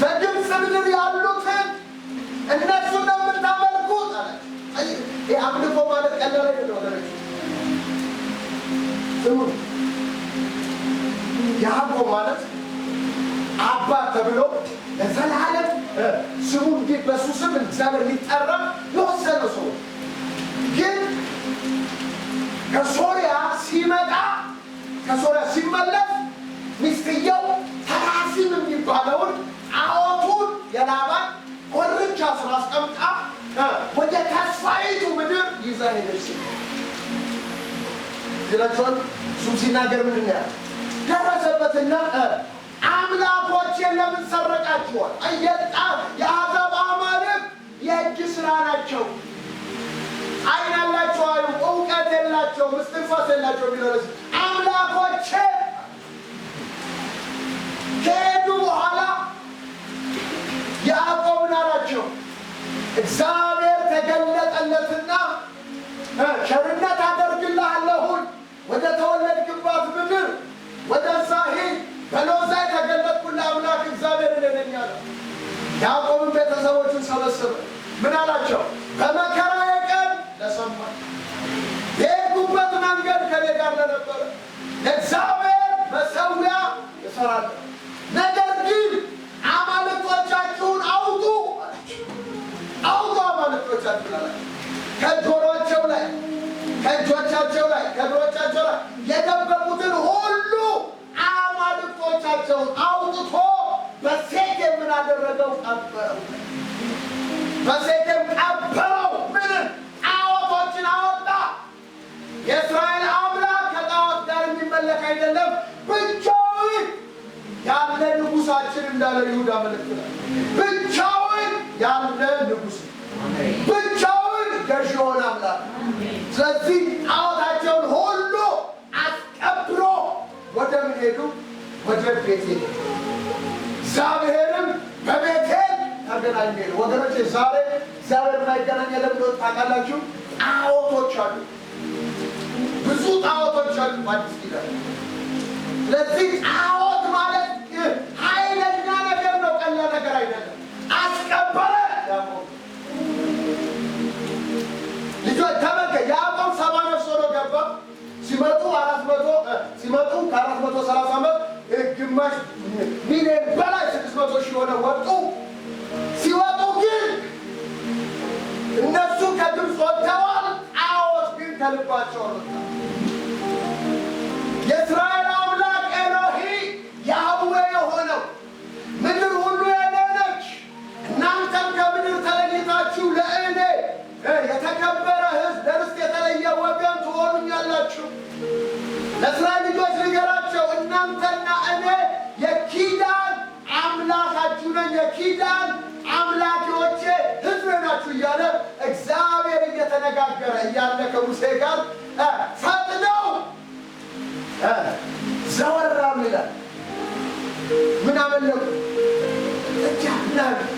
በግብፅ ምድር ያሉትን ያዕቆብ ማለት አባት ተብሎ ለዘላለም ስሙ እንዲህ በሱ ስም እግዚአብሔር ሊጠራ የወሰነው ሰው ግን ከሶሪያ ሲመጣ ከሶሪያ ሲመለስ ሚስትየው ተራሲም የሚባለውን ጣዖቱን የላባን ኮርቻ ስራ አስቀምጣ ወደ ተስፋይቱ ምድር ይዛ ሄደች። ስለዚህ እሱም ሲናገር ምንድን ነው ደረሰበትና አምላኮቼን ለምን ሰረቃችኋል? የአሕዛብ አማልክት የእጅ ስራ ናቸው። ዓይን አላቸው አሉ፣ እውቀት የላቸውም፣ እስትንፋስ የላቸው ቢለረስ አምላኮቼ ከሄዱ በኋላ ያዕቆብን አላቸው እግዚአብሔር ተገለጠለትና ቸርነት አደርግልሃለሁኝ ወደ ተወለድክባት ምድር ወደዛ ሂድ፣ በሎዛ የተገለጥኩልህ አምላክ እግዚአብሔር እኔ ነኝ አለ። ያዕቆብን ቤተሰቦቹን ሰበሰበ። ምን አላቸው? በመከራዬ ቀን ለሰማኝ የሄድኩበት መንገድ ከኔ ጋር ለነበረ ለእግዚአብሔር መሠዊያ እሠራለሁ። ነገር ግን አማልክቶቻችሁን አውጡ አላቸው። አውጡ አማልክቶቻችሁን አላቸው። ከጆሮአቸው ላይ ከእጆቻቸው ላይ ከእግሮቻቸው ላይ የደበቁትን ሁሉ አማልክቶቻቸውን አውጥቶ በሴኬም ምን አደረገው? ቀበረው። በሴኬም ቀበረው። ምንም ጣዖቶችን አወጣ። የእስራኤል አምላክ ከጣዖት ጋር የሚመለክ አይደለም፣ ብቻውን ያለ ንጉሳችን እንዳለ ይሁዳ መልእክት ብቻውን ያለ ንጉስ ብቻውን ገዥ የሆነ አምላክ። ስለዚህ ጣዖታቸውን ሁሉ አስቀብሮ ወደ ምን ሄዱ? ወደ ቤቴል። እግዚአብሔርም በቤቴል ተገናኝ ሄዱ። ወገኖች ዛሬ እግዚአብሔር የማይገናኝ የለም ብሎ ታውቃላችሁ? ጣዖቶች አሉ፣ ብዙ ጣዖቶች አሉ በአዲስ ኪዳን። ስለዚህ ጣዖት ማለት ኃይለኛ ነገር ነው፣ ቀላል ነገር አይደለም። አስቀበረ ያዕቆብ ልጆች ተመከ ያዕቆብ 70 ነፍስ ሆኖ ገባ። ሲመጡ 400 ሲመጡ ከ430 ዓመት ግማሽ ሚሊዮን በላይ 600 ሺህ ሆነ ወጡ። ሲወጡ ግን እነሱ ከግብፅ ወጥተዋል፣ ጣዖት ግን ከልባቸው ወጣ። የእስራኤል አምላክ ኤሎሂ ያህዌ የሆነው ምድር ሁሉ የእኔ ነች፣ እናንተም ከምድር ተለይታችሁ ለእኔ የተከበረ ሕዝብ ለርስት የተለየ ወገን ትሆኑኛላችሁ። ለእስራኤል ልጆች ንገራቸው፣ እናንተና እኔ የኪዳን አምላካችሁ ነኝ፣ የኪዳን አምላኪዎቼ ሕዝብ ናችሁ እያለ እግዚአብሔር እየተነጋገረ እያለ ከሙሴ ጋር ፈጥነው ዘወራም ይላል። ምን አመለኩ?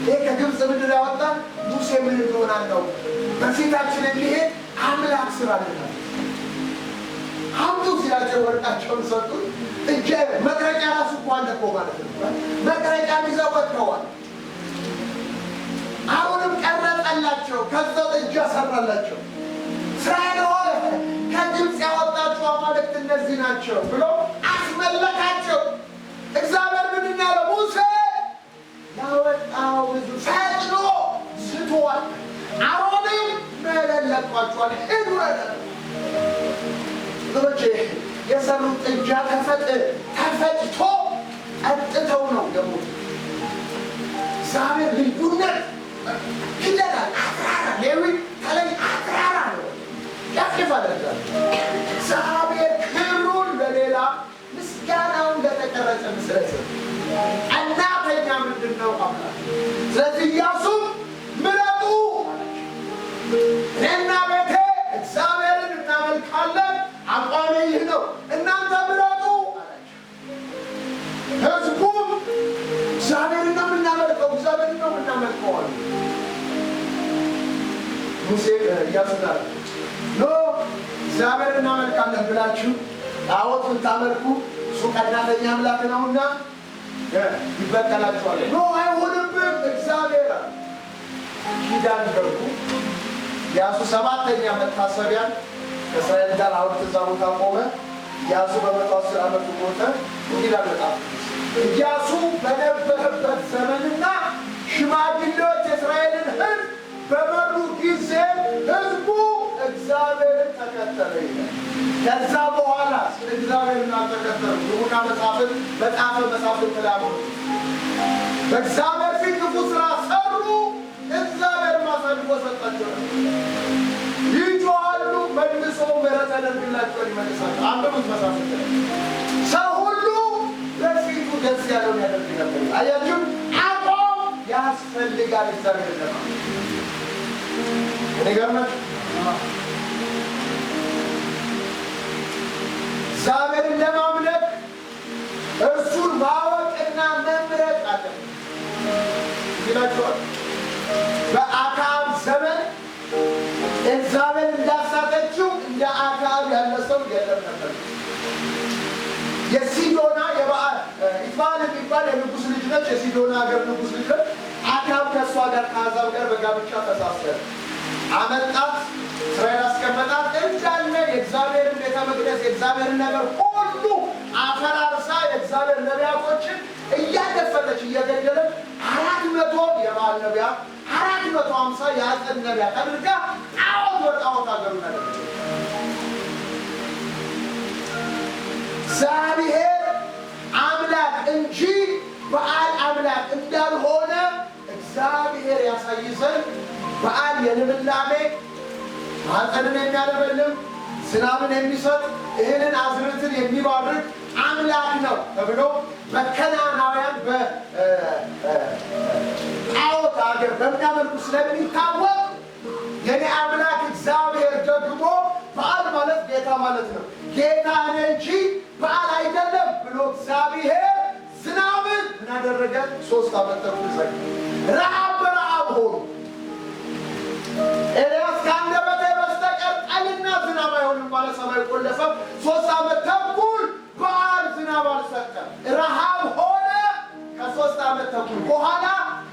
ይህ ከግብፅ ምድር ያወጣ ሙሴ ምን እንደሆነ ነው። በፊታችን የሚሄድ አምላክ ስራ ልናል አምጡ ሲላቸው ወርቃቸውን ሰጡት። እጀ መቅረጫ ራሱ እኮ አለ እኮ ማለት ነው። መቅረጫ ይዘው ወጥተዋል። አሁንም ቀረጸላቸው፣ ከዛ እጅ ሰራላቸው። እስራኤል ሆይ ከግብፅ ያወጣችሁ አማልክት እነዚህ ናቸው ብሎ አስመለካቸው። እግዚአብሔር ምንድን ያለ ሙሴ ያወጣው ብዙ ፈጥኖ ስቷል። አሮንም መለለቋቸዋል። ሂዱ ሮቼ የሰሩት ጥጃ ተፈጭቶ ጠጥተው ነው ደግሞ እግዚአብሔር ልዩነት ይለናል። አፍራራ ሌዊ ከላይ አፍራራ ነው ያቅፋል። እግዚአብሔር ክብሩን ለሌላ ምስጋናውን ለተቀረጸ ምስረት እናተኛ ምንድን ነው አምላክ። ስለዚህ ኢያሱ ምረጡ፣ እኔና ቤቴ እግዚአብሔርን እናመልካለን፣ አቋሜ ይህ ነው፣ እናንተ ምረጡ አላቸው። ህዝቡም እግዚአብሔርን ነው የምናመልከው፣ እግዚአብሔርን ነው የምናመልከው አሉ። ሙሴ ኢያሱ ጋር ኖ እግዚአብሔርን እናመልካለን ብላችሁ ጣዖት ብታመልኩ እሱ ቀናተኛ አምላክ ነውና ይበቀላችኋል። ኖ አይሆንብን፣ እግዚአብሔር ኪዳን ገቡ። ኢያሱ 7ኛ መታሰቢያን ከእስራኤል ጋር ሐውልት እዛ ቦታ ቆመ። ኢያሱ በ110 ዓመቱ ሞተ። እንዲህ ይላል ኢያሱ በነበረበት ዘመንና ሽማግሌዎች የእስራኤልን ሕዝብ በመሩ ጊዜ ሕዝቡ እግዚአብሔርን ተከተለ ይላል። ከዛ በኋላ እግዚአብሔርን አልተከተሉም። ግቡና መጽሐፍን ተላሙ። በእግዚአብሔር ፊት ክፉ ሥራ ሰሩ። እግዚአብሔር አሳልፎ ሰጣቸው። ይጮኻሉ፣ መልሶ ምሕረት ያደርግላቸዋል፣ ይመልሳሉ። አንብቡት መጽሐፍን። ሰው ሁሉ በፊቱ ደስ ያለውን ያደርግ ነበር። አያችሁ፣ አቋም ያስፈልጋል። እግዚአብሔር ለማምለክ ነገርናችሁ። እግዚአብሔርን ለማምለክ እርሱን ማወቅና መምረጥ አለ ይላችኋል። በአክዓብ ዘመን ኤልዛቤል እንዳሳተችው እንደ አክዓብ ያለ ሰው የለም ነበር። የሲዶና ኢትባል የሚባል የንጉሥ ልጅ ነች። የሲዶና ሀገር ንጉሥ ልጅ ነች። አክዓብ ከእሷ ጋር ከአሕዛብ ጋር በጋብቻ ተሳሰረ። አመጣት፣ እስራኤል አስቀመጣት። እንዳለ የእግዚአብሔርን ቤተ መቅደስ የእግዚአብሔርን ነገር ሁሉ አፈራርሳ የእግዚአብሔር ነቢያቶችን እያደፈለች እየገደለች 400 የበዓል ነቢያት 450 የሐሰት ነቢያት አድርጋ ጣዖት በጣዖት አገሩን አደረገች። እግዚአብሔር አምላክ እንጂ በዓል አምላክ እንዳልሆነ እግዚአብሔር ያሳይ ዘንድ በዓል የልምላሜ ማኅፀንን የሚያለመልም ዝናብን የሚሰጥ እህልን አዝርዕትን የሚባርክ አምላክ ነው ተብሎ በከናናውያን በጣዖት አገር በሚያመልኩ ስለሚታወቅ የኔ አምላክ እግዚአብሔር ደግሞ በዓል ማለት ጌታ ማለት ነው። ጌታ እኔ እንጂ በዓል አይደለም ብሎ እግዚአብሔር ዝናብን ምን አደረገ? 3 ዓመት ተኩል ዘጋ። ረሃብ በረሃብ ሆኑ። ኤልያስ ከአንደበቴ በስተቀር ጠልና ዝናብ አይሆንም ማለት ሰማይ ቆለፈ። 3 ዓመት ተኩል በዓል ዝናብ አልሰጠም። ረሃብ ሆነ። ከ3 ዓመት ተኩል በኋላ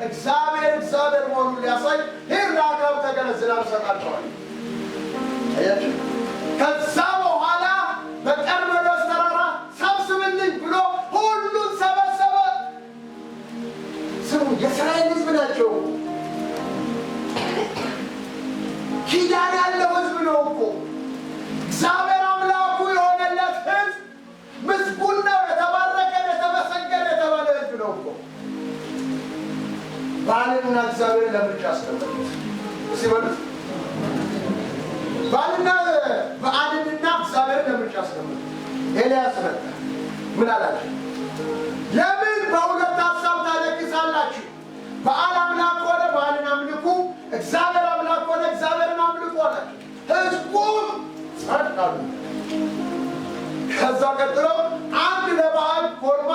እግዚአብሔር መሆኑን ሊያሳይ ሂድ አክዓብ ተገለጽ፣ ዝናብ እሰጣቸዋለሁ። አያችሁ። ከዛ በኋላ በቀርሜሎስ ተራራ ሰብስብልኝ ብሎ ሁሉን ሰበሰበ። ስሙ፣ የእስራኤል ሕዝብ ናቸው። ኪዳን ያለው ሕዝብ ነው እኮ እግዚአብሔር አምላኩ የሆነለት ሕዝብ ምስጉን ነው፣ የተባረከ የተመሰገነ የተባለ ሕዝብ ነው እኮ። በዓልና እግዚአብሔር ለምርጫ አስቀመጡት። ሲበሉት በዓልንና እግዚአብሔር ለምርጫ አስቀመጡት። ኤልያስ መጣ። ምን አላቸው? ለምን በሁለት ሀሳብ ታለቅሳላችሁ? በዓል አምላክ ሆነ በዓልን አምልኩ፣ እግዚአብሔር አምላክ ሆነ እግዚአብሔርን አምልኩ አላቸው። ሕዝቡም ጸጥ አሉ። ከዛ ቀጥሎ አንድ ለበዓል ኮርማ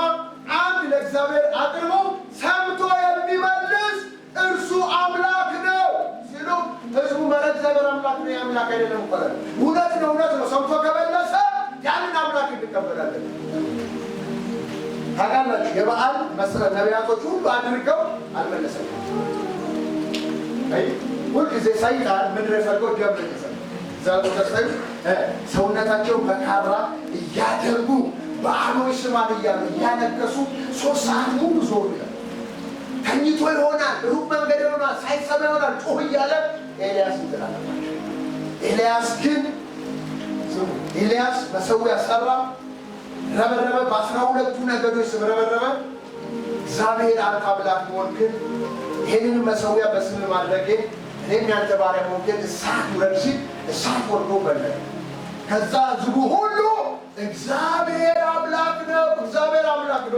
አንድ ለእግዚአብሔር አቅርበው ሰምቶ የሚመልስ እርሱ አምላክ ነው ሲሉ ሕዝቡ ማለት እግዚአብሔር አምላክ ነው የአምላክ አይደለም እኮ አለ። እውነት ነው ሰምቶ ከመለሰ ያንን አምላክ እንቀበላለን። ታውቃላችሁ፣ የበዓል መሰረት ነቢያቶች ሁሉ አድርገው አልመለሰም። ሁልጊዜ ሰይጣን ምድር የፈርገው ደም ይሰል ዛሬ ሰውነታቸው በካራ እያደረጉ በዓሎች ስማን እያሉ እያነገሱ 3 ሰዓት ሙሉ ዞሩ ይላል። ተኝቶ ይሆናል፣ ሩቅ መንገድ ይሆናል፣ ሳይሰማ ይሆናል፣ ጮህ እያለ ኤልያስ ይላልባቸው። ኤልያስ መሠዊያ ሰራ፣ ረበረበ። በ12ቱ ነገዶች ስም ረበረበ። እግዚአብሔር አንተ አምላክ መሆንክን ይህንን መሠዊያ በስም ማድረጌ እኔም ያንተ ባሪያ መሆንክን እሳት ውረድ ሲል እሳት ወርዶ በለጠ። ከዛ ሕዝቡ ሁሉ እግዚአብሔር አምላክ ነው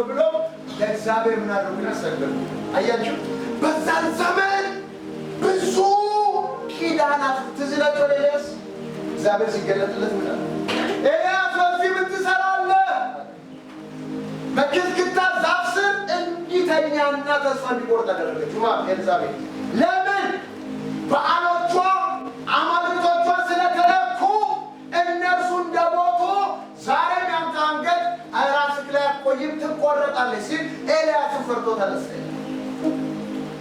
ብሎ ለእግዚአብሔር ምን አድርጉ? ሰገዱ። አያችሁ፣ በዛን ዘመን ብዙ ኪዳናት ትዝ ይላችኋል። ኤልያስ እግዚአብሔር ሲገለጥለት ምን አለ? ኤልያስ በዚህ ምን ትሰራለህ? በክትክታ ዛፍ ስር እንዲተኛና ተስፋ እንዲቆርጥ አደረገችው። ኤልዛቤል ለምን? በዓሎቿ አማልክቶቿ ስለተለኩ እነርሱ እንደሞቱ ዛሬም ያንተ አንገት ራስህ ላይ አትቆይም ትቆረጣለች ሲል ኤልያስን ፈርቶ ተነሳ።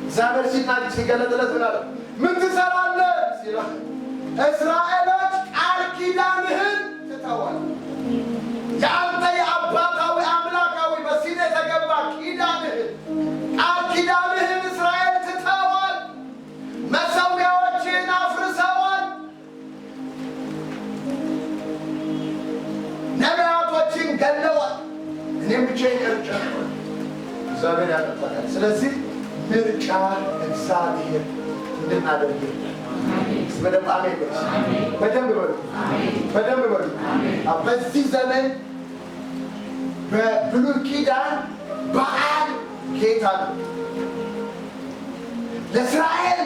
እግዚአብሔር ሲገለጥለት ምን አለው? ምን ትሰራለህ ሲለው እስራኤሎች ቃል ኪዳንህን ትተዋል። እኔም ብቻዬን ቀርቻለሁ። እግዚአብሔር ያጠፋታል። ስለዚህ ምርጫ እግዚአብሔር እንድናደርግ በደንብ አሜን በሉ። በደንብ በሉ። በደንብ በሉ። በዚህ ዘመን በብሉይ ኪዳን በዓል ጌታ ነው። ለእስራኤል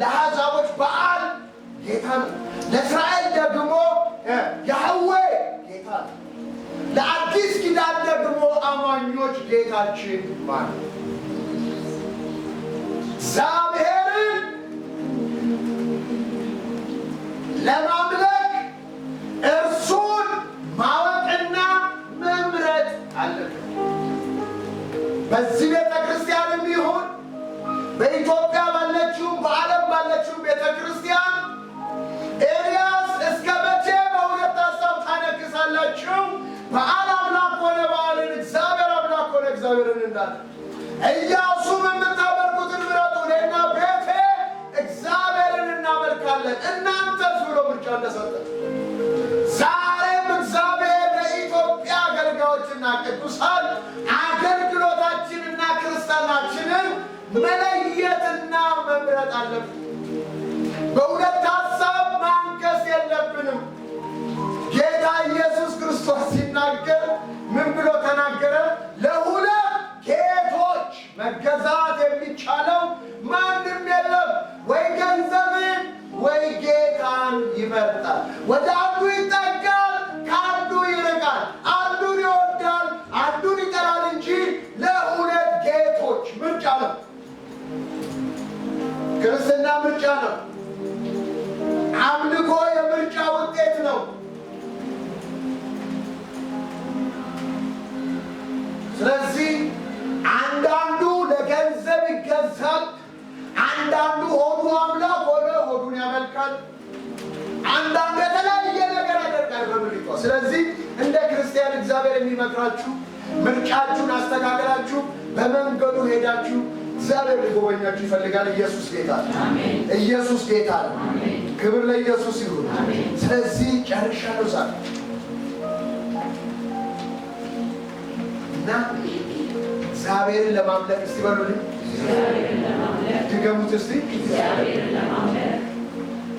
ለአሕዛቦች በዓል ጌታ ነው። ለእስራኤል ደግሞ ያህዌ ጌታ ነው። ለአዲስ ኪዳን ደግሞ አማኞች ጌታችን ማለት ነው። እግዚአብሔርን ለማምለክ እርሱን ማወቅና መምረጥ አለብን። በዚህ ቤተ ክርስቲያንም ይሁን በኢትዮጵያ ባለችው በዓለም ባለችው ቤተ ክርስቲያን ኤልያስ እስከ መቼ በሁለት ሀሳብ ታነክሳላችሁ? በዓል አምላክ ሆነ በዓልን፣ እግዚአብሔር አምላክ ሆነ እግዚአብሔርን እንዳለ ኢያሱም የምታመልኩትን ምረጡ፣ እኔና ቤቴ እግዚአብሔርን እናመልካለን፣ እናንተስ ብሎ ምርጫ እንደሰጠ ዛሬም እግዚአብሔር ለኢትዮጵያ አገልጋዮችና ቅዱሳን አገልግሎታችንና ክርስትናችንን መለየትና መምረጥ አለብን። በሁለት ሀሳብ ማንከስ የለብንም። ጌታ ኢየሱስ ክርስቶስ ሲናገር ምን ብሎ ተናገረ? ለሁለት ጌቶች መገዛት የሚቻለው ማንም የለም። ወይ ገንዘብን ወይ ጌታን ይመርጣል። ወደ አንዱ ይጠጋል፣ ከአንዱ ይርቃል። አንዱን ይወዳል፣ አንዱን ይጠላል እንጂ ለሁለት ጌቶች ምርጫ ነው። ክርስትና ምርጫ ነው። አምልኮ የምርጫ ውጤት ነው። ስለዚህ አንዳንዱ ለገንዘብ ይገዛል፣ አንዳንዱ ሆዱ አምላክ ሆነ ሆዱን ያመልካል፣ አንዳንዱ የተለያየ ነገር ያደርጋል በምድሪቷ። ስለዚህ እንደ ክርስቲያን እግዚአብሔር የሚመክራችሁ ምርጫችሁን አስተካክላችሁ በመንገዱ ሄዳችሁ እግዚአብሔር ሊጎበኛችሁ ይፈልጋል። ኢየሱስ ጌታ ነው። ኢየሱስ ጌታ ነው። ክብር ለኢየሱስ ይሁን። ስለዚህ ጨርሻለሁ ዛሬ እና እግዚአብሔርን ለማምለክ እስቲ በሉልኝ፣ ድገሙት እስቲ፣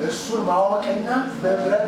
እሱን ማወቅና መምረጥ